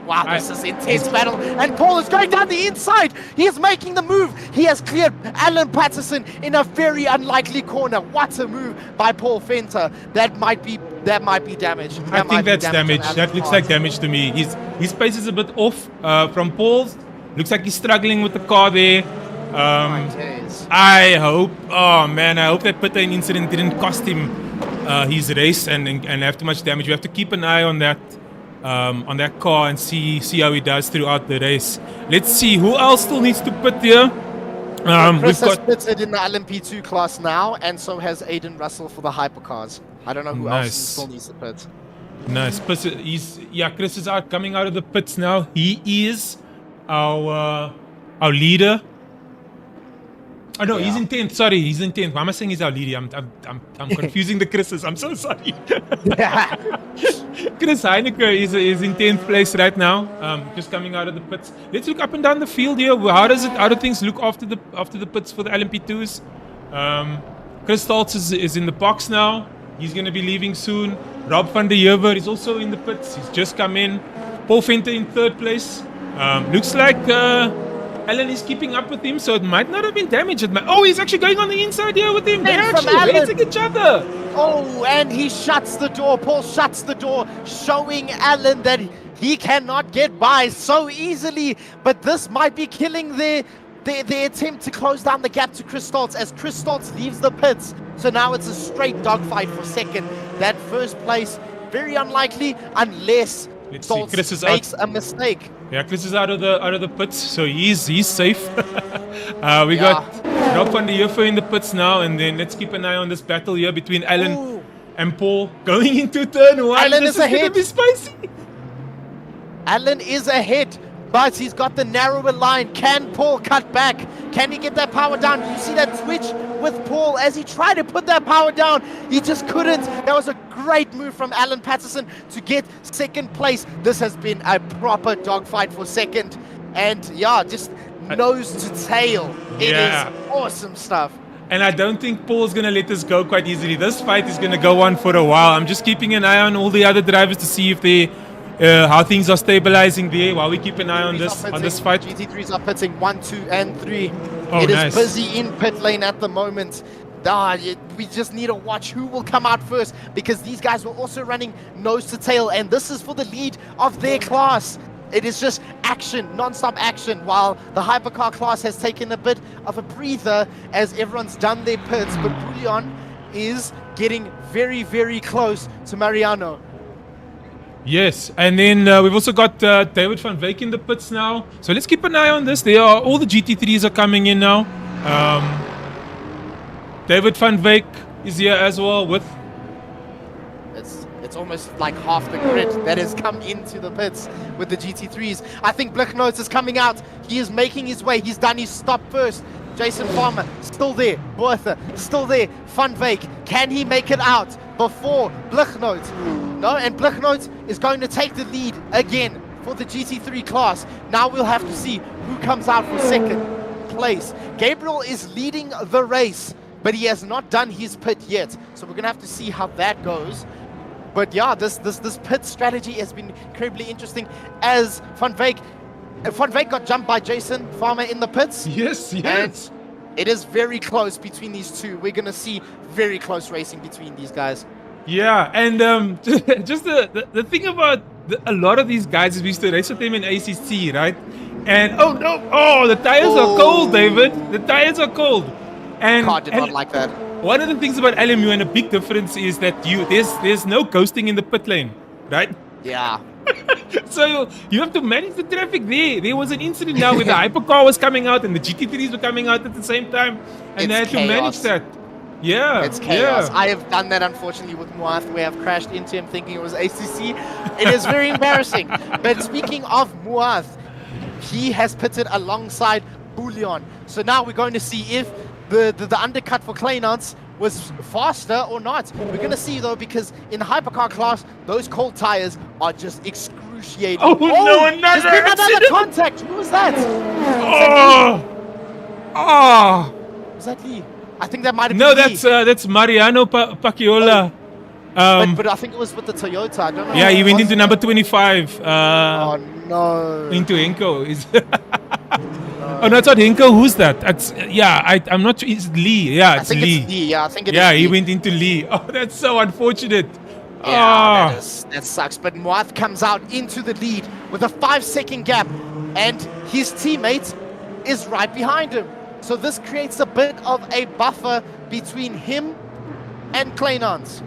Speaker 2: Wow, this is intense battle. And Paul is going down the inside. He is making the move. He has cleared Alan Patterson in a very unlikely corner. What a move by Paul Fenter. That might be damage.
Speaker 1: I think that's damage. That looks like damage to me. His pace is a bit off from Paul's. Looks like he's struggling with the car there. I hope that pit lane incident didn't cost him his race and have too much damage. We have to keep an eye on that car and see how he does throughout the race. Let's see who else still needs to pit here.
Speaker 2: Chris has pitted in the LMP2 class now, and so has Aiden Russell for the hypercars. I don't know who else still needs to pit.
Speaker 1: Nice. Chris is coming out of the pits now. He is our leader. Oh no, he's
Speaker 2: Yeah.
Speaker 1: in 10th. Sorry, he's in 10th. Why am I saying he's our leader? I'm confusing the Chris's. I'm so sorry. Chris Heineke is in 10th place right now. Just coming out of the pits. Let's look up and down the field here. How do things look after the pits for the LMP2s? Chris Stoltz is in the box now. He's going to be leaving soon. Rob van der Heever is also in the pits. He's just come in. Paul Venter in 3rd place. Looks like Alan is keeping up with him, so it might not have been damaged. Oh, he's actually going on the inside here with him. They're actually racing each other.
Speaker 2: Oh, and he shuts the door. Paul shuts the door, showing Alan that he cannot get by so easily. But this might be killing their attempt to close down the gap to Chris Stoltz as Chris Stoltz leaves the pits. So now it's a straight dogfight for second. That first place, very unlikely unless Stoltz makes a mistake.
Speaker 1: Yeah, Chris is out of the pits, so he's safe. We got Rob van der Heever in the pits now, and then let's keep an eye on this battle here between Alan and Paul going into turn 1.
Speaker 2: Alan
Speaker 1: this
Speaker 2: is ahead.
Speaker 1: Gonna be spicy.
Speaker 2: Alan is ahead, but he's got the narrower line. Can Paul cut back? Can he get that power down? You see that switch with Paul as he tried to put that power down. He just couldn't. That was a great move from Alan Patterson to get second place. This has been a proper dogfight for second. And yeah, just nose to tail. It is awesome stuff.
Speaker 1: And I don't think Paul's going to let this go quite easily. This fight is going to go on for a while. I'm just keeping an eye on all the other drivers to see if they how things are stabilizing there while we keep an eye on this fight.
Speaker 2: GT3s are pitting 1, 2, and 3.
Speaker 1: Oh,
Speaker 2: it
Speaker 1: nice.
Speaker 2: is busy in pit lane at the moment. We just need to watch who will come out first, because these guys were also running nose to tail, and this is for the lead of their class. It is just action, non-stop action, while the hypercar class has taken a bit of a breather as everyone's done their pits, but Bullion is getting very, very close to Mariano.
Speaker 1: Yes, and then we've also got David van Wyk in the pits now. So let's keep an eye on this. All the GT3s are coming in now. David van Wyk is here as well with...
Speaker 2: It's almost like half the grid that has come into the pits with the GT3s. I think Blichnotes is coming out. He is making his way. He's done his stop first. Jason Farmer, still there. Bertha, still there. Van Wyk, can he make it out before Blichnotes? No, and Blichnotes is going to take the lead again for the GT3 class. Now we'll have to see who comes out for second place. Gabriel is leading the race, but he has not done his pit yet. So we're going to have to see how that goes. But yeah, this pit strategy has been incredibly interesting as Van Wyk got jumped by Jason Farmer in the pits.
Speaker 1: Yes.
Speaker 2: And it is very close between these two. We're going to see very close racing between these guys.
Speaker 1: Yeah, and just the thing about a lot of these guys is we used to race with them in ACC, right? And the tires are cold, David. The tires are cold. And
Speaker 2: Car did not like that.
Speaker 1: One of the things about LMU and a big difference is that there's no coasting in the pit lane, right?
Speaker 2: Yeah.
Speaker 1: So you have to manage the traffic there. There was an incident now where the hypercar was coming out and the GT3s were coming out at the same time, and they had to manage that. Yeah,
Speaker 2: it's chaos. I have done that, unfortunately, with Muath, where I've crashed into him thinking it was ACC. It is very embarrassing. But speaking of Muath, he has pitted alongside Bullion. So now we're going to see if the undercut for Kleinans was faster or not. We're going to see, though, because in the hypercar class, those cold tires are just excruciating.
Speaker 1: Oh no, another
Speaker 2: there's been another contact. Who was that? Was that Lee? I think that might have been Lee.
Speaker 1: That's Mariano Pacchiola.
Speaker 2: But I think it was with the Toyota. I don't know.
Speaker 1: Yeah, he went into number 25.
Speaker 2: Oh no.
Speaker 1: Into Henko. Oh no, it's not Henko. Who's that? I'm not sure. It's Lee. Yeah, it's Lee.
Speaker 2: It's Lee. Yeah, I think it is.
Speaker 1: Yeah, he
Speaker 2: Lee.
Speaker 1: went into Lee. Oh, that's so unfortunate.
Speaker 2: Yeah, that sucks. But Muath comes out into the lead with a 5-second gap, and his teammate is right behind him. So this creates a bit of a buffer between him and Kleinans.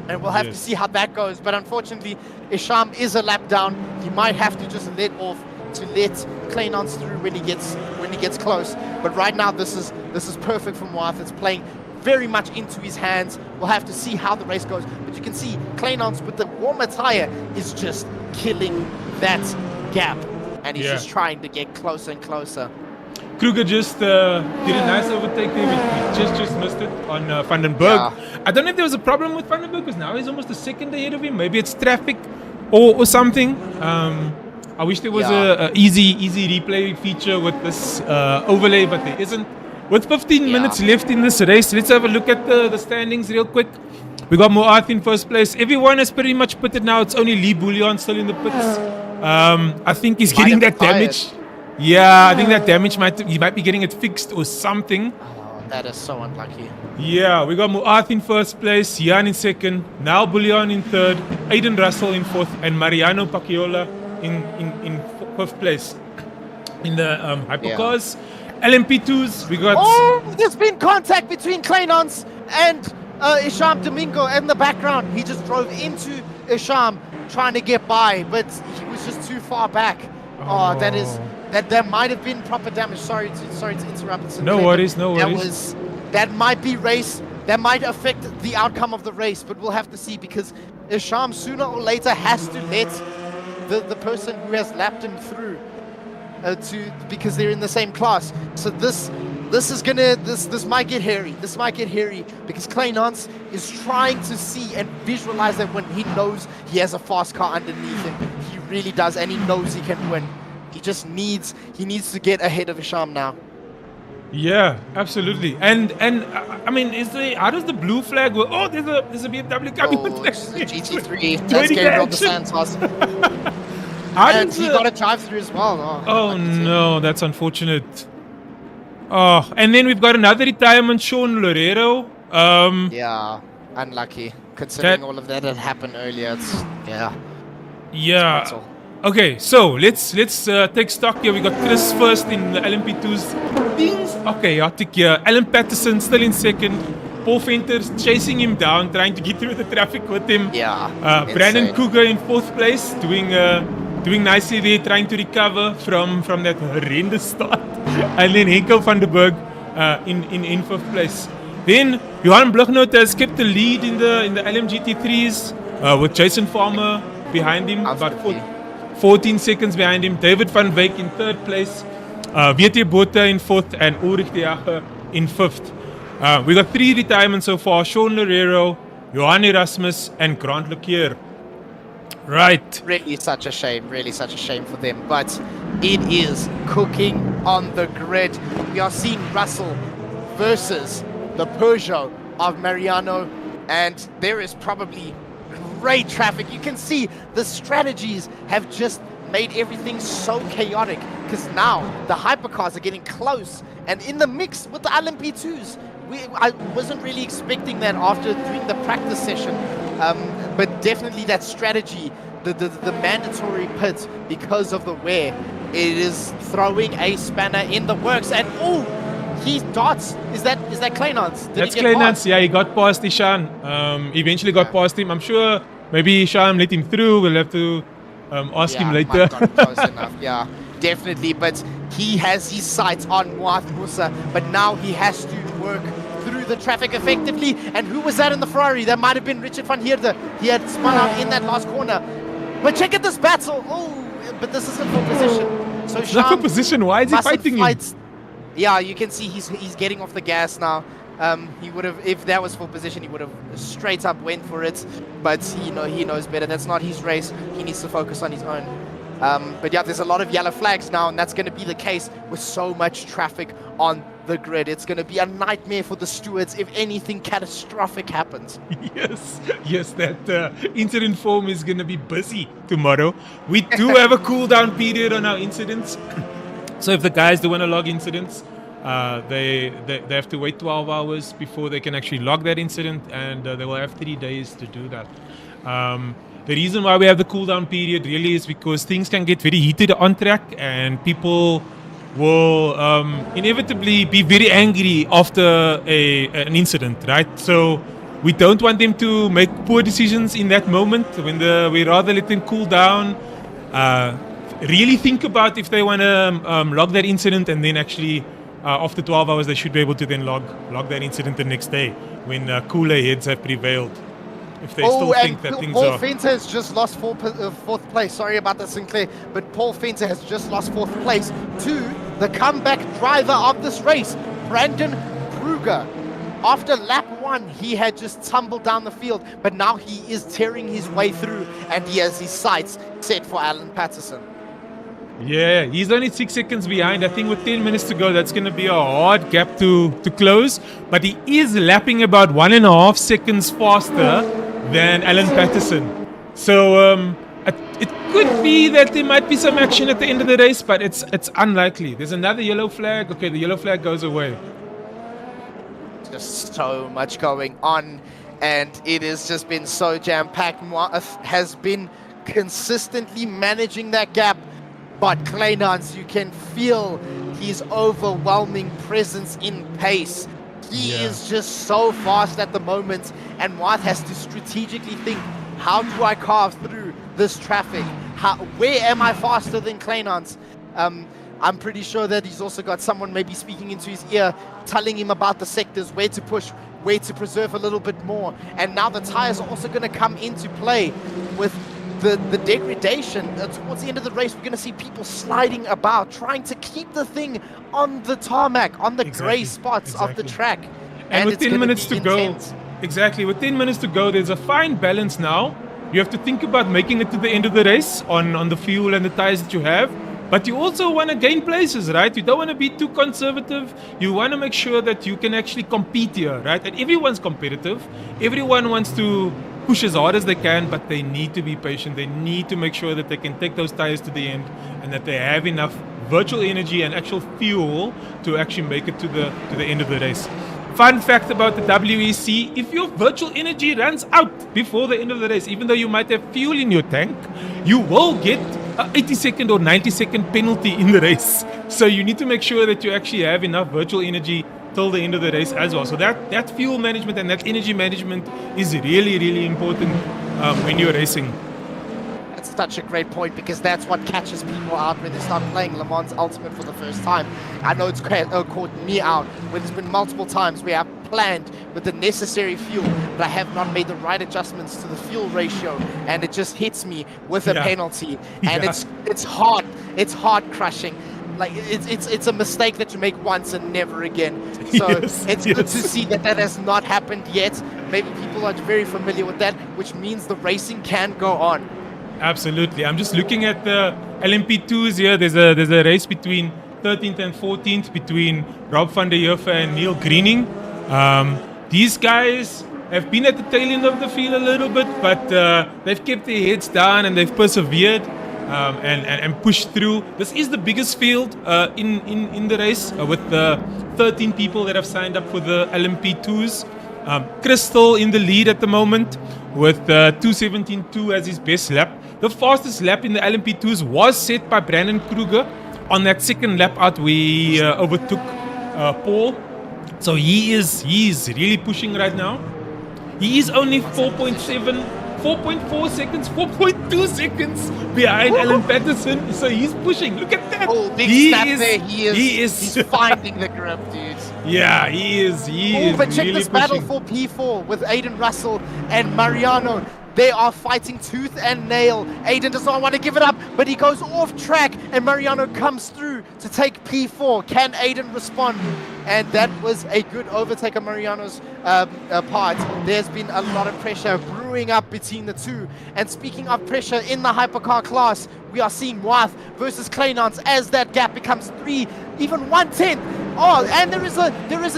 Speaker 2: And we'll have to see how that goes. But unfortunately, Isham is a lap down. He might have to just let off to let Kleinans through when he gets close. But right now, this is perfect for Muath. It's playing very much into his hands. We'll have to see how the race goes. But you can see Kleinans with the warmer tire is just killing that gap. And he's just trying to get closer and closer.
Speaker 1: Kruger just did a nice overtake there. He just missed it on Van den Berg.
Speaker 2: Yeah.
Speaker 1: I don't know if there was a problem with Van den Berg because now he's almost a second ahead of him. Maybe it's traffic or something. I wish there was a easy replay feature with this overlay, but there isn't. With 15 minutes left in this race, let's have a look at the standings real quick. We got Moath in first place. Everyone has pretty much pitted now. It's only Lee Bouillon still in the pits. I think he's getting that damage. Yeah, I think that damage he might be getting it fixed or something.
Speaker 2: Oh, that is so unlucky.
Speaker 1: Yeah, we got Moath in first place, Jan in second, now Bouillon in third, Aiden Russell in fourth, and Mariano Pacchiola in fifth place. In the Hypercars, LMP2s, we got...
Speaker 2: Oh, there's been contact between Kleinans and Isham Domingo in the background. He just drove into Isham trying to get by, but he was just too far back. Oh, that might have been proper damage. Sorry to interrupt.
Speaker 1: No worries, no worries.
Speaker 2: That might be race. That might affect the outcome of the race, but we'll have to see because Isham sooner or later has to let the person who has lapped him through because they're in the same class. So this might get hairy. This might get hairy because Kleinans is trying to see and visualize that when he knows he has a fast car underneath him. He really does, and he knows he can win. He just needs to get ahead of Isham now.
Speaker 1: Yeah, absolutely. And I mean, how does the blue flag work? Oh, there's a BMW coming.
Speaker 2: Oh, it's the GT3. That's Gabriel dos Santos. And he got a drive through as well.
Speaker 1: Oh no, that's unfortunate. Oh, and then we've got another retirement, Sean Loureiro.
Speaker 2: Yeah, unlucky considering all of that had happened earlier.
Speaker 1: Yeah. Okay, so let's take stock here. We got Chris first in the LMP2s. Things okay, Arctic here. Alan Patterson still in second. Paul Venter's chasing him down, trying to get through the traffic with him.
Speaker 2: Yeah.
Speaker 1: Brandon Cougar in fourth place, doing nicely there, trying to recover from that horrendous start. And then Henko van der Berg in fifth place. Then Johan Blugnoot has kept the lead in the LMGT3s with Jason Farmer behind him, about 14 seconds behind him. David van Wyk in third place, VT Botha in fourth, and Ulrich de Jager in fifth. We got 3 retirements so far: Sean Loureiro, Johan Erasmus, and Grant Leclerc. Right.
Speaker 2: Really such a shame for them. But it is cooking on the grid. We are seeing Russell versus the Peugeot of Mariano, and there is probably great traffic. You can see the strategies have just made everything so chaotic because now the Hypercars are getting close and in the mix with the LMP2s. I wasn't really expecting that after doing the practice session, but definitely that strategy, the mandatory pit because of the wear, it is throwing a spanner in the works. And oh, he darts. Is that Kleinans?
Speaker 1: That's Kleinans. Yeah, he got past Ishan. Eventually got past him. I'm sure maybe Ishan let him through. We'll have to ask him later.
Speaker 2: Close enough. Yeah, definitely. But he has his sights on Moath Musa. But now he has to work through the traffic effectively. And who was that in the Ferrari? That might have been Richard van Heerde. He had spun out in that last corner. But check out this battle. Oh, but this isn't for position. So
Speaker 1: it's not for position. Why is he fighting him?
Speaker 2: Yeah, you can see he's getting off the gas now. He would have, if that was for position, he would have straight up went for it. But he knows better. That's not his race. He needs to focus on his own. But yeah, there's a lot of yellow flags now, and that's going to be the case with so much traffic on the grid. It's going to be a nightmare for the stewards if anything catastrophic happens.
Speaker 1: Yes, that incident form is going to be busy tomorrow. We do have a cooldown period on our incidents. So if the guys do want to log incidents, they have to wait 12 hours before they can actually log that incident, and they will have 3 days to do that. The reason why we have the cooldown period really is because things can get very heated on track, and people will inevitably be very angry after an incident, right? So we don't want them to make poor decisions in that moment. We rather let them cool down. Really think about if they want to log that incident, and then actually after 12 hours they should be able to then log that incident the next day when cooler heads have prevailed. If they still think that things
Speaker 2: Paul
Speaker 1: are...
Speaker 2: Venter has just lost fourth place. Sorry about that, Sinclair, but Paul Venter has just lost fourth place to the comeback driver of this race, Brandon Kruger. After lap 1, he had just tumbled down the field, but now he is tearing his way through, and he has his sights set for Alan Patterson.
Speaker 1: Yeah, he's only 6 seconds behind. I think with 10 minutes to go, that's going to be a hard gap to close. But he is lapping about 1.5 seconds faster than Alan Patterson. So it could be that there might be some action at the end of the race, but it's unlikely. There's another yellow flag. Okay, the yellow flag goes away.
Speaker 2: Just so much going on, and it has just been so jam-packed. Moath has been consistently managing that gap, but Kleinans, you can feel his overwhelming presence in pace. He is just so fast at the moment, and Moath has to strategically think, how do I carve through this traffic? Where am I faster than Kleinans? I'm pretty sure that he's also got someone maybe speaking into his ear, telling him about the sectors, where to push, where to preserve a little bit more. And now the tires are also going to come into play with the degradation. Towards the end of the race, we're going to see people sliding about, trying to keep the thing on the tarmac, on the grey spots of the track.
Speaker 1: And with 10 minutes to go, with 10 minutes to go, there's a fine balance now. You have to think about making it to the end of the race on the fuel and the tires that you have. But you also want to gain places, right? You don't want to be too conservative. You want to make sure that you can actually compete here, right? And everyone's competitive. Everyone wants to push as hard as they can, but they need to be patient. They need to make sure that they can take those tires to the end and that they have enough virtual energy and actual fuel to actually make it to the end of the race. Fun fact about the WEC, if your virtual energy runs out before the end of the race, even though you might have fuel in your tank, you will get an 80-second or 90-second penalty in the race. So you need to make sure that you actually have enough virtual energy till the end of the race as well. So that fuel management and that energy management is really, really important when you're racing.
Speaker 2: That's such a great point, because that's what catches people out when they start playing Le Mans Ultimate for the first time. I know it's caught me out when there's been multiple times where I've planned with the necessary fuel, but I have not made the right adjustments to the fuel ratio, and it just hits me with a penalty. And it's hard crushing. Like it's a mistake that you make once and never again. So it's good to see that has not happened yet. Maybe people are very familiar with that, which means the racing can go on.
Speaker 1: Absolutely. I'm just looking at the LMP2s here. There's a race between 13th and 14th between Rob van der Heuvel and Neil Greening. These guys have been at the tail end of the field a little bit, but they've kept their heads down and they've persevered and pushed through. This is the biggest field in the race with the 13 people that have signed up for the LMP2s. Crystal in the lead at the moment with 2:17.2 as his best lap. The fastest lap in the LMP2s was set by Brandon Kruger on that second lap out. We overtook Paul. So he is really pushing right now. He is only 4.4 seconds, 4.2 seconds behind Alan Patterson. So he's pushing. Look at that.
Speaker 2: Oh, big snap there. He's finding the grip, dude.
Speaker 1: Yeah, he is.
Speaker 2: But check
Speaker 1: really
Speaker 2: this battle
Speaker 1: pushing.
Speaker 2: for P4 with Aiden Russell and Mariano. They are fighting tooth and nail. Aiden does not want to give it up, but he goes off track, and Mariano comes through to take P4. Can Aiden respond? And that was a good overtake on Mariano's part. There's been a lot of pressure brewing up between the two. And speaking of pressure in the hypercar class, we are seeing Moath versus Kleinans as that gap becomes 3, even 1/10. Oh, and there is a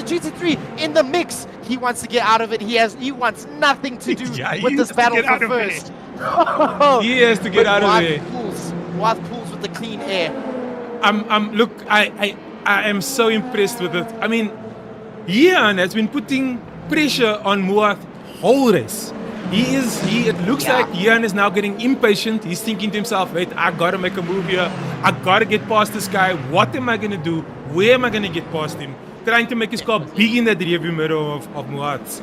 Speaker 2: GT3 in the mix. He wants to get out of it. He wants nothing to do with this battle for first.
Speaker 1: He has to get out of there.
Speaker 2: Moath pulls with the clean air.
Speaker 1: Look, I am so impressed with it. I mean, Ian has been putting pressure on Moath whole race. It looks like Ian is now getting impatient. He's thinking to himself, wait, I gotta make a move here. I gotta get past this guy. What am I gonna do? Where am I gonna get past him? Trying to make his car big in that rearview mirror of Moath's.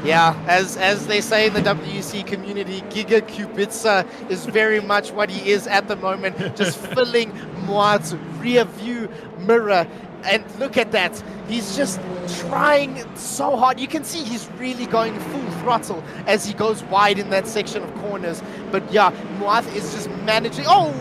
Speaker 2: Yeah, as they say in the WC community, Giga Kubica is very much what he is at the moment, just filling Moath's rear view mirror. And look at that, he's just trying so hard. You can see he's really going full throttle as he goes wide in that section of corners. But yeah, Moath is just managing. Oh,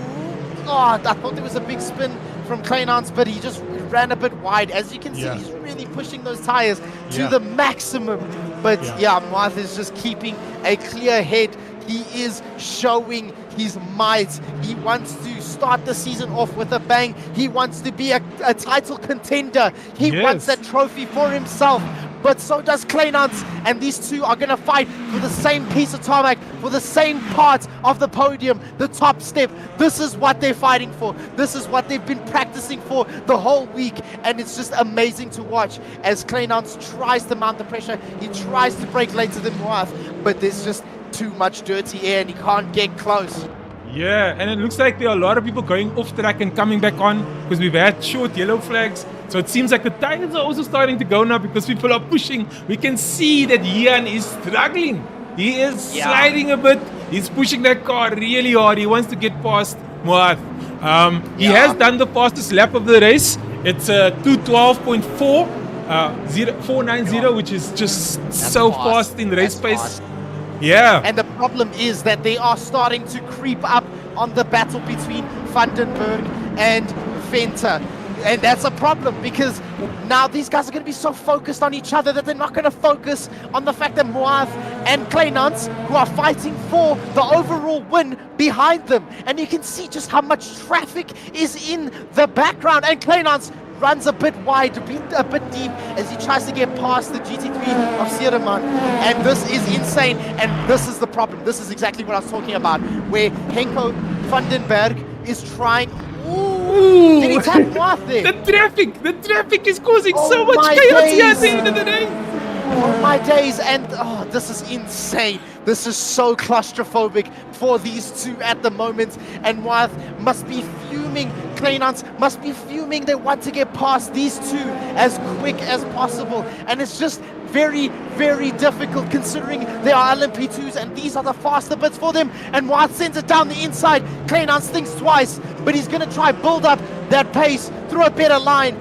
Speaker 2: I thought there was a big spin from Kleinans, but he just ran a bit wide. As you can see, he's really pushing those tires to the maximum. But Moath is just keeping a clear head. He is showing his might. He wants to start the season off with a bang. He wants to be a title contender. He wants that trophy for himself. But so does Kleinans, and these two are going to fight for the same piece of tarmac, for the same part of the podium, the top step. This is what they're fighting for. This is what they've been practicing for the whole week, and it's just amazing to watch as Kleinans tries to mount the pressure. He tries to break later than Moath, but there's just too much dirty air and he can't get close.
Speaker 1: Yeah, and it looks like there are a lot of people going off track and coming back on because we've had short yellow flags. So it seems like the tires are also starting to go now because people are pushing. We can see that Ian is struggling. He is sliding a bit. He's pushing that car really hard. He wants to get past Moath. He has done the fastest lap of the race. It's 2:12.490, which is just so fast in race pace. Yeah.
Speaker 2: And the problem is that they are starting to creep up on the battle between Vandenberg and Venter. And that's a problem because now these guys are going to be so focused on each other that they're not going to focus on the fact that Moath and Kleinans, who are fighting for the overall win, behind them. And you can see just how much traffic is in the background. And Kleinans runs a bit wide, a bit deep as he tries to get past the GT3 of Siereman. And this is insane. And this is the problem. This is exactly what I was talking about, where Henko Vandenberg is trying. Ooh, did he tap Moath there?
Speaker 1: The traffic is causing so much chaos here at the end of the day.
Speaker 2: Oh my days, and this is insane. This is so claustrophobic for these two at the moment, and Moath must be fuming. Kleinans must be fuming. They want to get past these two as quick as possible, and it's just very, very difficult considering they are LMP2s and these are the faster bits for them. And Moath sends it down the inside. Kleinans thinks twice, but he's going to try build up that pace through a better line,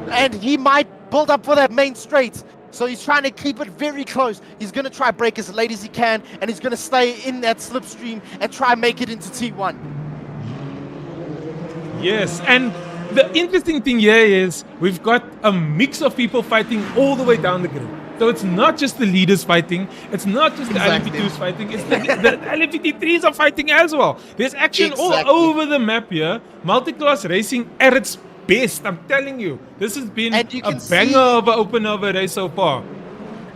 Speaker 2: and he might build up for that main straight. So he's trying to keep it very close. He's going to try break as late as he can, and he's going to stay in that slipstream and try and make it into T1.
Speaker 1: Yes, and the interesting thing here is we've got a mix of people fighting all the way down the grid. So it's not just the leaders fighting, it's not just the LMP2s fighting, it's the LMP3s are fighting as well. There's action all over the map here. Multi-class racing at its best, I'm telling you. This has been a banger of an opener of a race so far.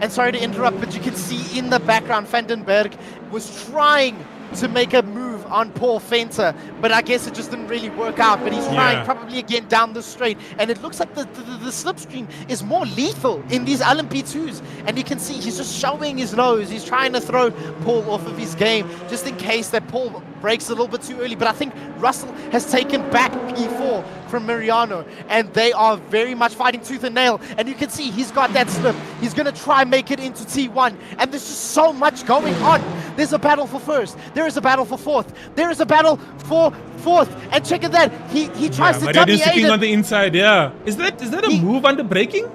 Speaker 2: And sorry to interrupt, but you can see in the background, Vandenberg was trying to make a move on Paul Venter, but I guess it just didn't really work out. But he's trying probably again down the straight, and it looks like the slipstream is more lethal in these LMP2s. And you can see he's just showing his nose. He's trying to throw Paul off of his game just in case that Paul breaks a little bit too early. But I think Russell has taken back P4 from Mariano, and they are very much fighting tooth and nail. And you can see he's got that slip. He's going to try and make it into T1, and there's just so much going on. There's a battle for first. There is a battle for fourth. There is a battle for fourth. And check at that. He tries to dummy Aiden
Speaker 1: on the inside. Yeah. Is that a move under braking?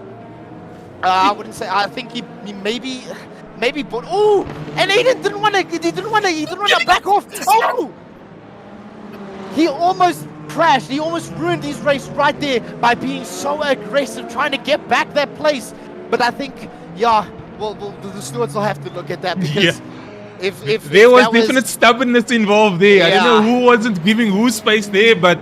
Speaker 2: I wouldn't say. I think he maybe. But oh, and Aiden didn't want to back off. Oh, he almost crashed. He almost ruined his race right there by being so aggressive, trying to get back that place. But I think, well, the stewards will have to look at that because. If
Speaker 1: there was definite stubbornness involved there. I don't know who wasn't giving who space there, but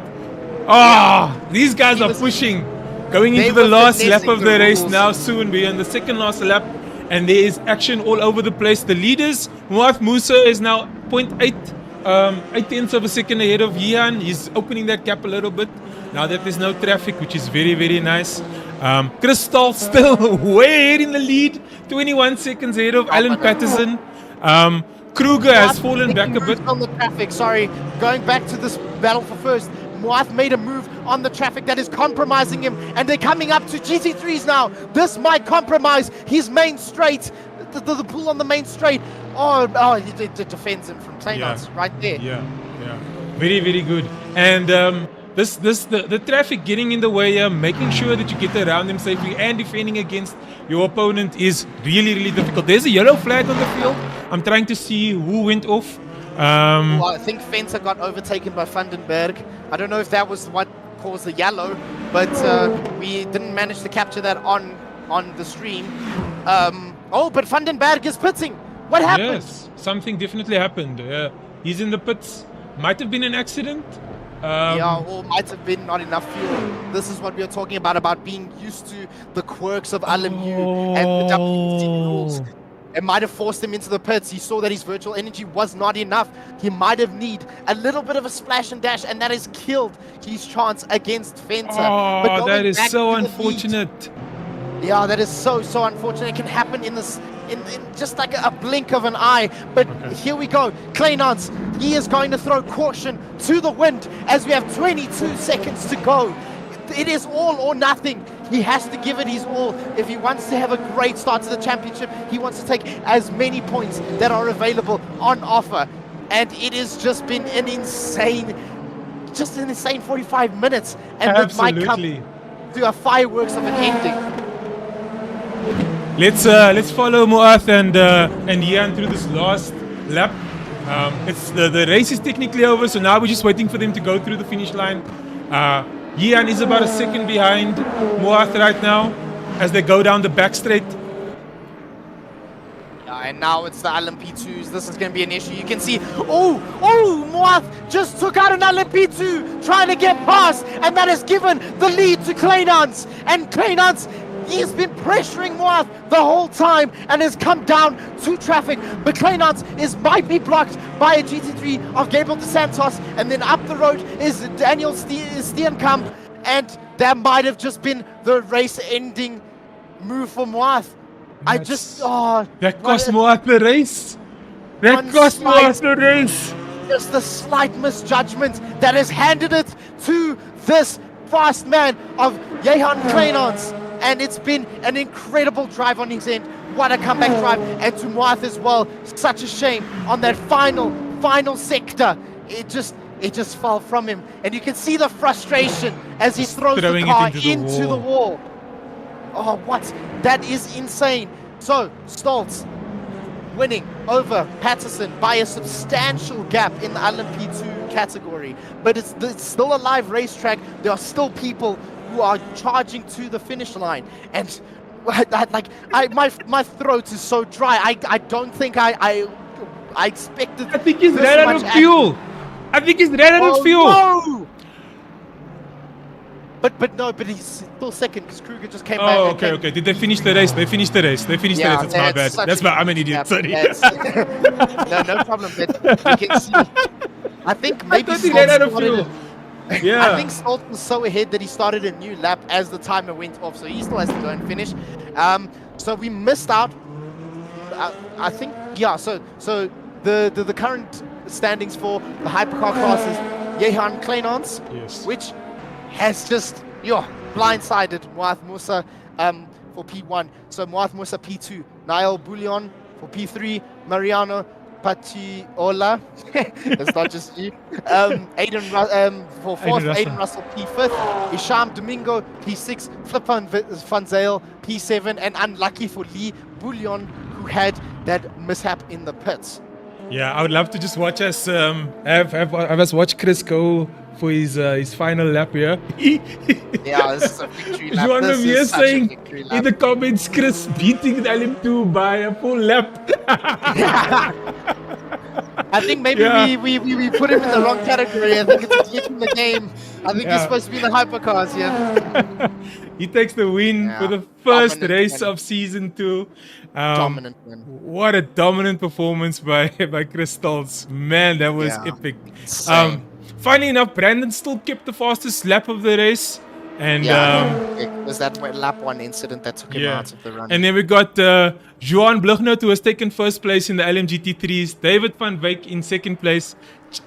Speaker 1: these guys are pushing. Going into the last lap of the race now soon. We're in the second last lap, and there is action all over the place. The leaders, Moath Musa is now 0.8 tenths of a second ahead of Yian. He's opening that gap a little bit now that there's no traffic, which is very, very nice. Crystal still way ahead in the lead, 21 seconds ahead of Alan Patterson. Kruger has fallen back a bit
Speaker 2: on the traffic. Sorry, going back to this battle for first. Moath made a move on the traffic that is compromising him, and they're coming up to GT3s now. This might compromise his main straight, the pull on the main straight. He defends him from Kleinans right there.
Speaker 1: Yeah, very, very good. And the traffic getting in the way, making sure that you get around him safely and defending against your opponent is really, really difficult. There's a yellow flag on the field. I'm trying to see who went off.
Speaker 2: I think Venter got overtaken by Vandenberg. I don't know if that was what cause the yellow, but we didn't manage to capture that on the stream. But Vandenberg is pitting. What happened?
Speaker 1: Yes, something definitely happened. He's in the pits. Might have been an accident.
Speaker 2: Or might have been not enough fuel. This is what we are talking about being used to the quirks of LMU and the WC rules. It might have forced him into the pits. He saw that his virtual energy was not enough. He might have need a little bit of a splash and dash, and that has killed his chance against Fenta.
Speaker 1: Oh, that is so unfortunate.
Speaker 2: Yeah, that is so unfortunate. It can happen in this, in just like a blink of an eye. But here we go. Kleinans, he is going to throw caution to the wind as we have 22 seconds to go. It is all or nothing. He has to give it his all if he wants to have a great start to the championship. He wants to take as many points that are available on offer. And it has just been an insane 45 minutes. And it might come to a fireworks of an ending.
Speaker 1: Let's follow Muath and Ian through this last lap. It's the race is technically over, so now we're just waiting for them to go through the finish line. Ian is about a second behind Muath right now as they go down the back straight.
Speaker 2: And now it's the LMP2s. This is going to be an issue. You can see, Muath just took out an LMP2 trying to get past, and that has given the lead to Kleinans. And Kleinans, he has been pressuring Muath the whole time and has come down to traffic. But Kleinans might be blocked by a GT3 of Gabriel dos Santos, and then up the road is Daniel Steenkamp, and that might have just been the race-ending move for Muath. That
Speaker 1: cost Muath the race. That cost Muath the race.
Speaker 2: Just the slight misjudgment that has handed it to this fast man of Jehan Kleinans. And it's been an incredible drive on his end. What a comeback drive. And to Muath as well. Such a shame on that final sector. It just fell from him. And you can see the frustration as he throws the car into the wall. Oh, what? That is insane. So, Stoltz winning over Patterson by a substantial gap in the LMP2 category. But it's still a live racetrack. There are still people who are charging to the finish line. And my throat is so dry. I don't think I expected.
Speaker 1: I think he's ran out of fuel. I think he's ran out of fuel.
Speaker 2: No! But he's still second because Kruger just came back.
Speaker 1: Oh, okay. Did they finish the race? They finished the race. It's my bad. I'm an idiot. Sorry.
Speaker 2: No problem. But you can see. I think maybe
Speaker 1: he ran out of fuel. Yeah.
Speaker 2: I think Stolt was so ahead that he started a new lap as the timer went off, so he still has to go and finish. So we missed out. I think So the current standings for the hypercar class is Jehan Kleinans, which has just blindsided Muath Musa for P1. So Muath Musa P2, Niall Bouillon for P3, Mariano Patiola, that's not just you. Aiden for fourth, Aiden Russell P5th, Isham Domingo P6, Flip van Zale P7, and unlucky for Lee Bouillon, who had that mishap in the pits.
Speaker 1: Yeah, I would love to just watch us have us watch Chris go for his final lap here.
Speaker 2: This is a victory lap.
Speaker 1: One of you saying in the comments, Chris beating LM2 by a full lap.
Speaker 2: I think maybe we put him in the wrong category. I think it's a glitch in the game. I think he's supposed to be in the hypercars,
Speaker 1: He takes the win for the first race of season 2.
Speaker 2: Dominant win.
Speaker 1: What a dominant performance by Chris Stoltz. Man, that was epic. Funny enough, Brandon still kept the fastest lap of the race. And
Speaker 2: it was that lap 1 incident that took him out of the run.
Speaker 1: And then we got Johan Blugnout, who has taken first place in the LMGT3s, David van Wyk in second place,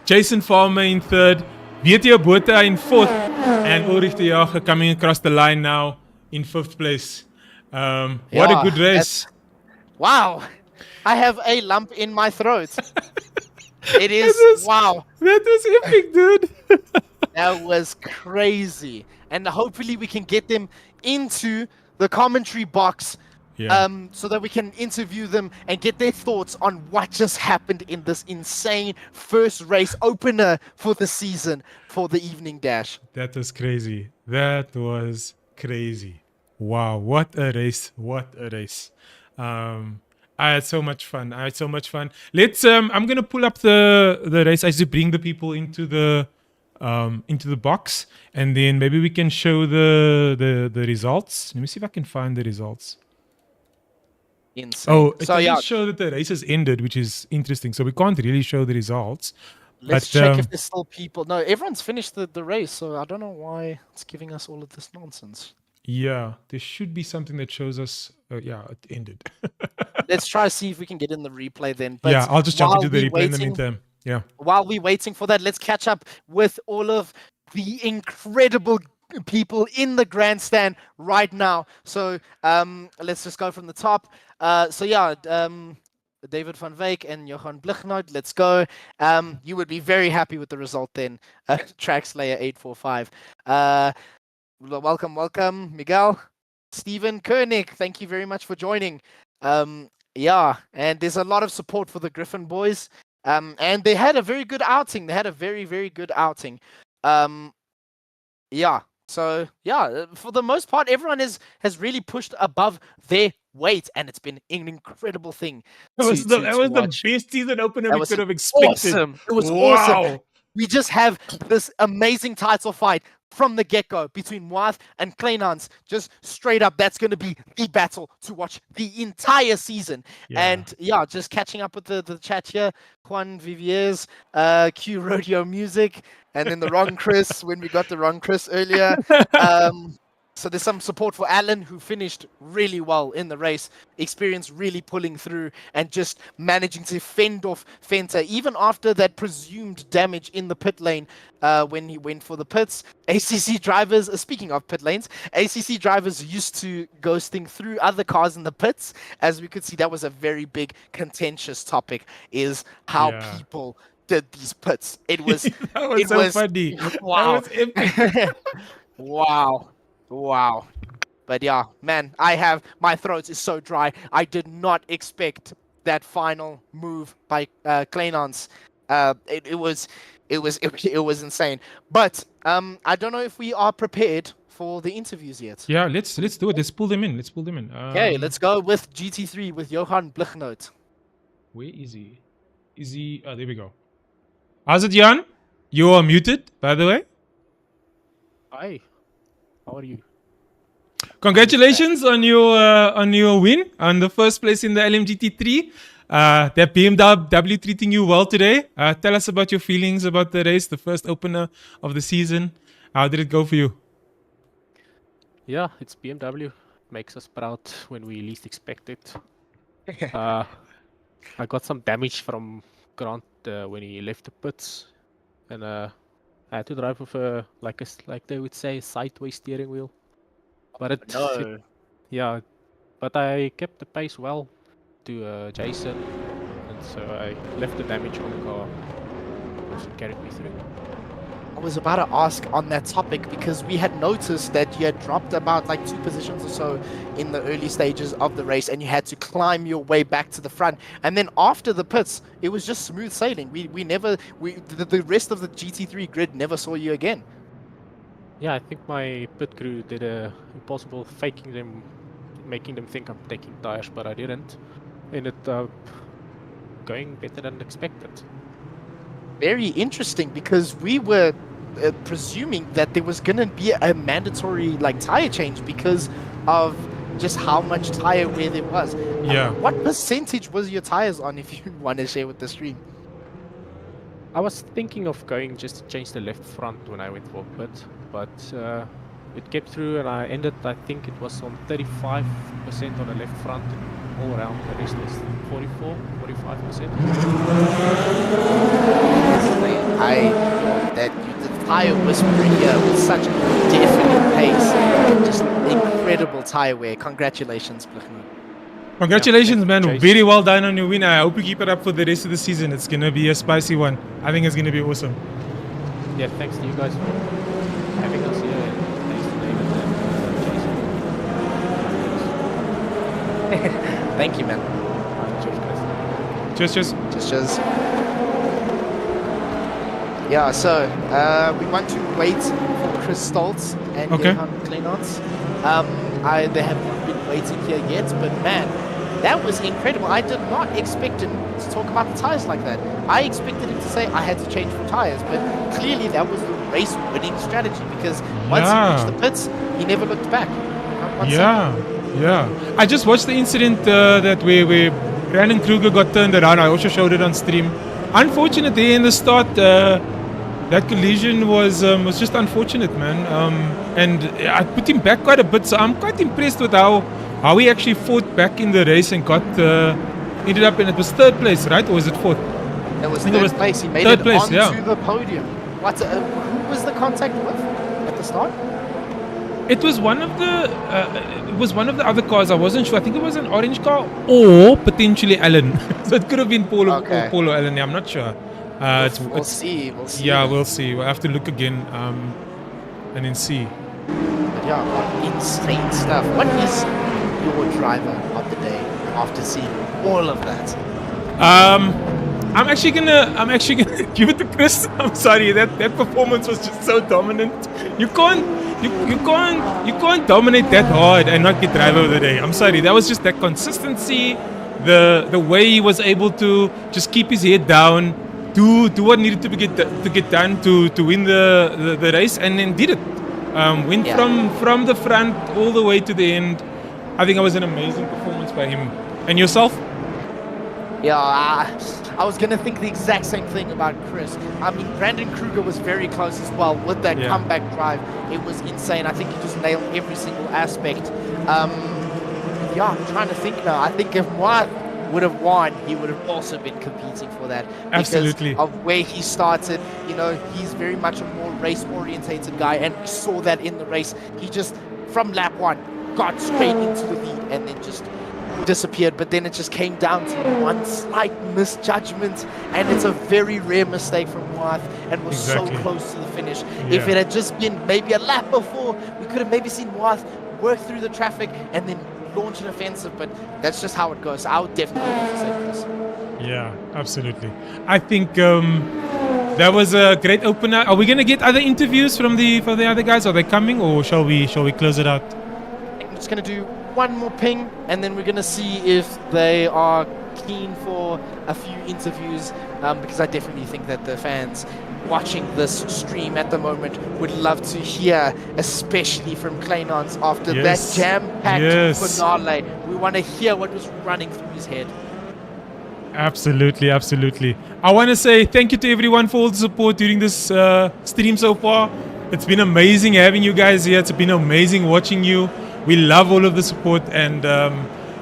Speaker 1: Jason Farmer in third, BTO Botha in fourth, and Ulrich de Jager coming across the line now in fifth place. What a good race.
Speaker 2: Wow. I have a lump in my throat. It is, wow.
Speaker 1: That was epic, dude.
Speaker 2: That was crazy. And hopefully we can get them into the commentary box
Speaker 1: Yeah.
Speaker 2: so that we can interview them and get their thoughts on what just happened in this insane first race opener for the season for the Evening Dash.
Speaker 1: That was crazy. That was crazy. Wow, what a race. What a race. I had so much fun. I had so much fun. Let's I'm gonna pull up the race. I just bring the people into the box, and then maybe we can show the results. Let me see if I can find the results.
Speaker 2: Insane.
Speaker 1: Oh, it
Speaker 2: So yeah,
Speaker 1: doesn't show that the race has ended, which is interesting. So we can't really show the results.
Speaker 2: let's
Speaker 1: But
Speaker 2: check if there's still people. No, everyone's finished the race, so I don't know why it's giving us all of this nonsense.
Speaker 1: yeah, there should be something that shows us. Yeah, it ended.
Speaker 2: Let's try to see if we can get in the replay then. But
Speaker 1: Yeah, I'll just jump
Speaker 2: while
Speaker 1: into the
Speaker 2: we
Speaker 1: replay in the
Speaker 2: waiting-
Speaker 1: meantime. Yeah.
Speaker 2: While we're waiting for that, let's catch up with all of the incredible people in the grandstand right now. So let's just go from the top. David van Wyk and Johan Blichnout, let's go. You would be very happy with the result then. Trackslayer 845. Welcome, Miguel. Stephen Koenig, thank you very much for joining. Yeah, and there's a lot of support for the Griffin boys. And they had a very good outing. They had a very, very good outing. Yeah. So yeah, for the most part, everyone has really pushed above their weight, and it's been an incredible thing.
Speaker 1: That was
Speaker 2: to
Speaker 1: the
Speaker 2: watch.
Speaker 1: best season opener
Speaker 2: That
Speaker 1: we
Speaker 2: was
Speaker 1: could have expected.
Speaker 2: Awesome. It was
Speaker 1: Wow.
Speaker 2: awesome. We just have this amazing title fight from the get-go between Moath and Kleinhans. Just straight up, that's going to be the battle to watch the entire season.
Speaker 1: Yeah.
Speaker 2: And yeah, just catching up with the chat here. Juan Vivier's Q Rodeo Music, and then the wrong Chris when we got the wrong Chris earlier. So there's some support for Alan, who finished really well in the race, experience really pulling through and just managing to fend off Fenta, even after that presumed damage in the pit lane when he went for the pits. ACC drivers, speaking of pit lanes, ACC drivers used to ghosting through other cars in the pits. As we could see, that was a very big contentious topic, is how
Speaker 1: Yeah.
Speaker 2: people did these pits. It was
Speaker 1: That was
Speaker 2: it
Speaker 1: so
Speaker 2: was
Speaker 1: funny.
Speaker 2: wow.
Speaker 1: That was epic.
Speaker 2: Wow. But yeah, man, my throat is so dry. I did not expect that final move by Kleinhans. It was insane. But I don't know if we are prepared for the interviews yet.
Speaker 1: Yeah, let's do it. Let's pull them in.
Speaker 2: Okay, let's go with GT3 with Johan Blichnout.
Speaker 1: Where is he? Oh, there we go. How's it, Jan? You are muted, by the way.
Speaker 3: Hi, how are you?
Speaker 1: Congratulations on your win, on the first place in the LMGT3. That BMW treating you well today. Tell us about your feelings about the race, the first opener of the season. How did it go for you?
Speaker 3: Yeah, it's BMW. Makes us proud when we least expect it. I got some damage from Grant when he left the pits, and I had to drive with a like they would say sideways steering wheel. But yeah, but I kept the pace well to Jason, and so I left the damage on the car. Also carried me through.
Speaker 2: I was about to ask on that topic because we had noticed that you had dropped about like 2 positions or so in the early stages of the race, and you had to climb your way back to the front. And then after the pits, it was just smooth sailing. The rest of the GT3 grid never saw you again.
Speaker 3: Yeah, I think my pit crew did a impossible faking them, making them think I'm taking tires, but I didn't. Ended up going better than expected.
Speaker 2: Very interesting, because we were presuming that there was going to be a mandatory like tire change because of just how much tire wear there was.
Speaker 1: Yeah.
Speaker 2: What percentage was your tires on, if you want to share with the stream?
Speaker 3: I was thinking of going just to change the left front when I went for pit, but it kept through and I ended, I think it was on 35% on the left front, and all around the rest was 45%.
Speaker 2: I thought that the tire whisperer here with such definite pace, just incredible tire wear. Congratulations, Blichnout.
Speaker 1: Congratulations,
Speaker 3: Yeah,
Speaker 1: man.
Speaker 3: Chase.
Speaker 1: Very well done on your win. I hope you keep it up for the rest of the season. It's going to be a spicy one. I think it's going to be awesome.
Speaker 3: Yeah, thanks to you guys for having us here, and thanks to David and Jason.
Speaker 2: Thank you, man.
Speaker 1: Cheers.
Speaker 2: Just. Yeah, so we want to wait for Chris Stoltz and Johan Kleinons. They have not been waiting here yet, but man, that was incredible. I did not expect him to talk about the tires like that. I expected him to say I had to change for tires, but clearly that was the race-winning strategy because once he reached the pits, he never looked back.
Speaker 1: Yeah. I just watched the incident that where Brandon Kruger got turned around. I also showed it on stream. Unfortunately, in the start, that collision was just unfortunate, man. And I put him back quite a bit, so I'm quite impressed with how he actually fought back in the race and got ended up in, it was third place, right? Or was it fourth?
Speaker 2: It was third place. He made it onto the podium. Who was the contact with at the start?
Speaker 1: It was one of the other cars. I wasn't sure. I think it was an orange car or potentially Alan. So it could have been Paul or Alan. I'm not sure.
Speaker 2: We'll see.
Speaker 1: Yeah, we'll see. We'll have to look again and then see.
Speaker 2: But yeah, insane stuff. What is your driver of the day after seeing all of that?
Speaker 1: I'm actually gonna give it to Chris. I'm sorry, that performance was just so dominant. You can't dominate that hard and not get driver of the day. I'm sorry, that was just that consistency, the way he was able to just keep his head down, do what needed to get done to win the race, and then did it. Went from the front all the way to the end. I think it was an amazing performance by him. And yourself?
Speaker 2: Yeah, I was going to think the exact same thing about Chris. I mean, Brandon Kruger was very close as well with that comeback drive. It was insane. I think he just nailed every single aspect. I'm trying to think now. I think if Moat would have won, he would have also been competing for that.
Speaker 1: Absolutely.
Speaker 2: Because of where he started, he's very much a more race-orientated guy, and we saw that in the race. He just, from lap 1, got straight into the lead and then just disappeared, but then it just came down to one slight misjudgment, and it's a very rare mistake from Moat, and was so close to the finish. If it had just been maybe a lap before, we could have maybe seen Moat work through the traffic and then launch an offensive, but that's just how it goes. I would definitely have to say this.
Speaker 1: Yeah, absolutely. I think that was a great opener. Are we gonna get other interviews for the other guys? Are they coming, or shall we close it out?
Speaker 2: I'm just gonna do one more ping, and then we're gonna see if they are keen for a few interviews, because I definitely think that the fans watching this stream at the moment would love to hear, especially from Kleinons after that jam-packed finale. We want to hear what was running through his head.
Speaker 1: Absolutely. I want to say thank you to everyone for all the support during this stream so far. It's been amazing having you guys here. It's been amazing watching you. We love all of the support, and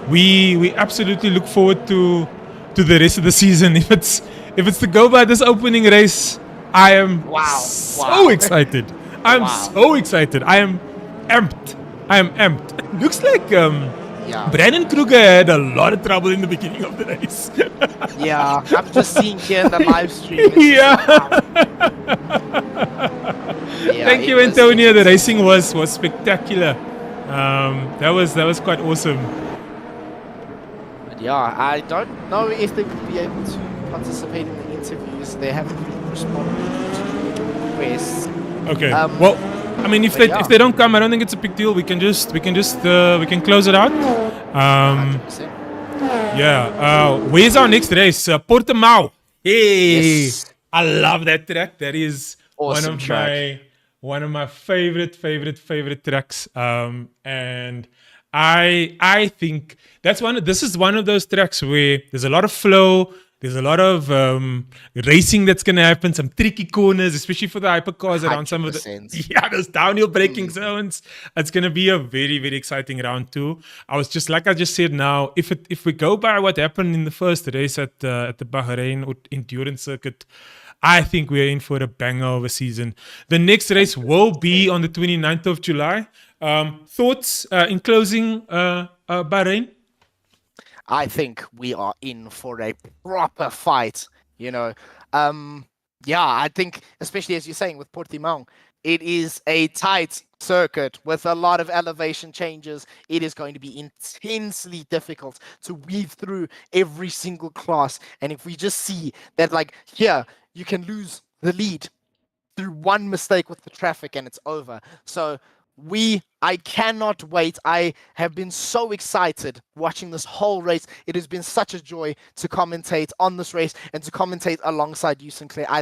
Speaker 1: we absolutely look forward to the rest of the season. If it's to go by this opening race, I am so excited. I'm so excited. I am amped. Looks like Brandon Kruger had a lot of trouble in the beginning of the race.
Speaker 2: I'm just seeing here in the live stream.
Speaker 1: Thank you, Antonio. The racing was spectacular. That was quite awesome.
Speaker 2: I don't know if they would be able to participate in the interviews. They haven't really responded to requests.
Speaker 1: Okay. Well, I mean, if they don't come, I don't think it's a big deal. We can close it out.
Speaker 2: 100%.
Speaker 1: Where's our next race? Portimao. Hey,
Speaker 2: yes.
Speaker 1: I love that track. That is
Speaker 2: awesome
Speaker 1: one of my favorite tracks. And I think this is one of those tracks where there's a lot of flow. There's a lot of racing that's going to happen, some tricky corners, especially for the hypercars around some of those downhill braking zones. It's going to be a very, very exciting round two. I just said now, if we go by what happened in the first race at the Bahrain Endurance Circuit, I think we're in for a banger of a season. The next race will be on the 29th of July. Thoughts in closing, Bahrain?
Speaker 2: I think we are in for a proper fight. Yeah, I think, especially as you're saying with Portimão, it is a tight circuit with a lot of elevation changes. It is going to be intensely difficult to weave through every single class. And if we just see that, like, here, you can lose the lead through one mistake with the traffic and it's over. So I cannot wait. I have been so excited watching this whole race. It has been such a joy to commentate on this race and to commentate alongside you, Sinclair. I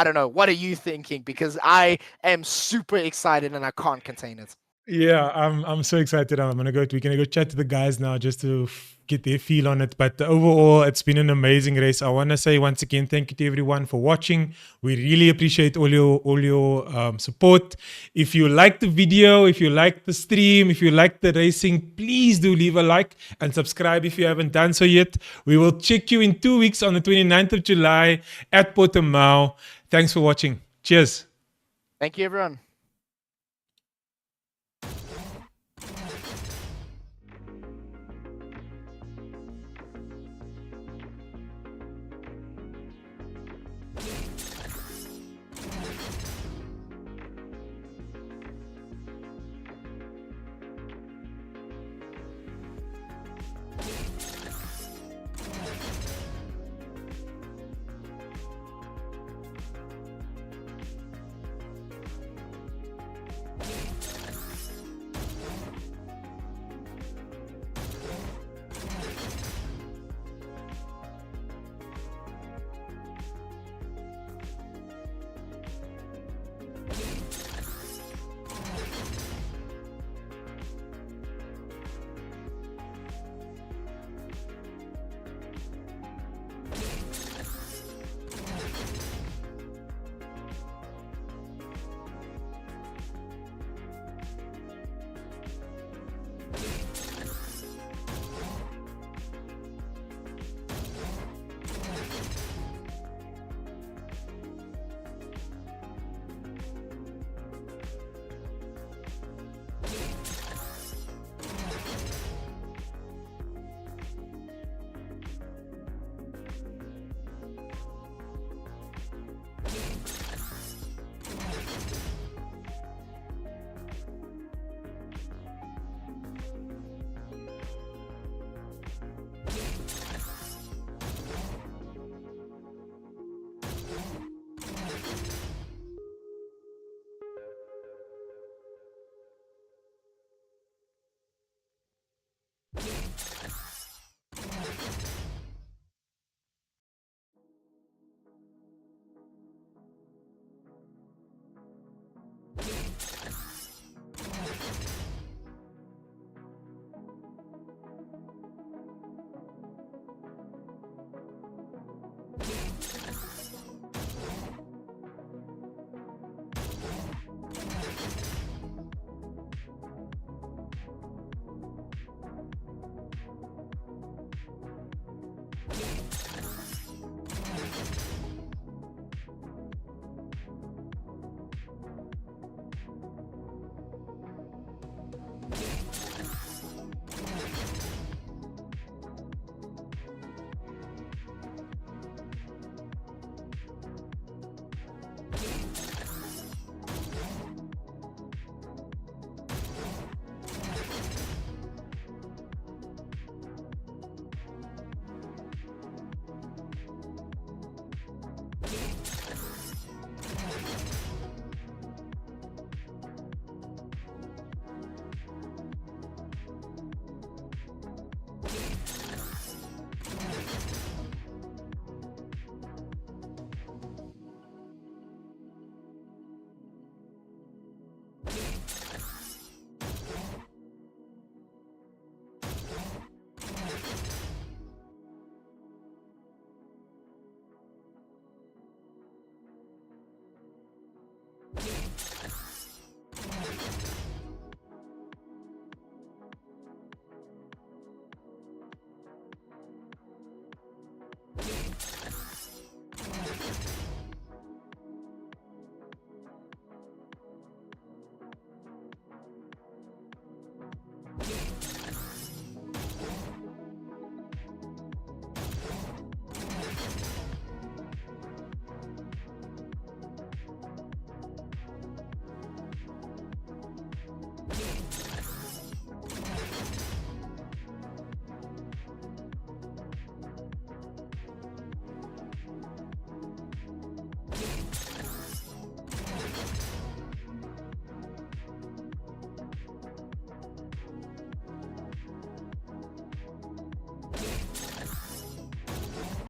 Speaker 2: don't know, what are you thinking? Because I am super excited and I can't contain it.
Speaker 1: Yeah, I'm so excited. We're gonna go chat to the guys now just to get their feel on it. But overall, it's been an amazing race. I want to say once again, thank you to everyone for watching. We really appreciate all your support. If you like the video, if you like the stream, if you like the racing, please do leave a like and subscribe if you haven't done so yet. We will check you in 2 weeks on the 29th of July at Portimão. Thanks for watching. Cheers.
Speaker 2: Thank you, everyone.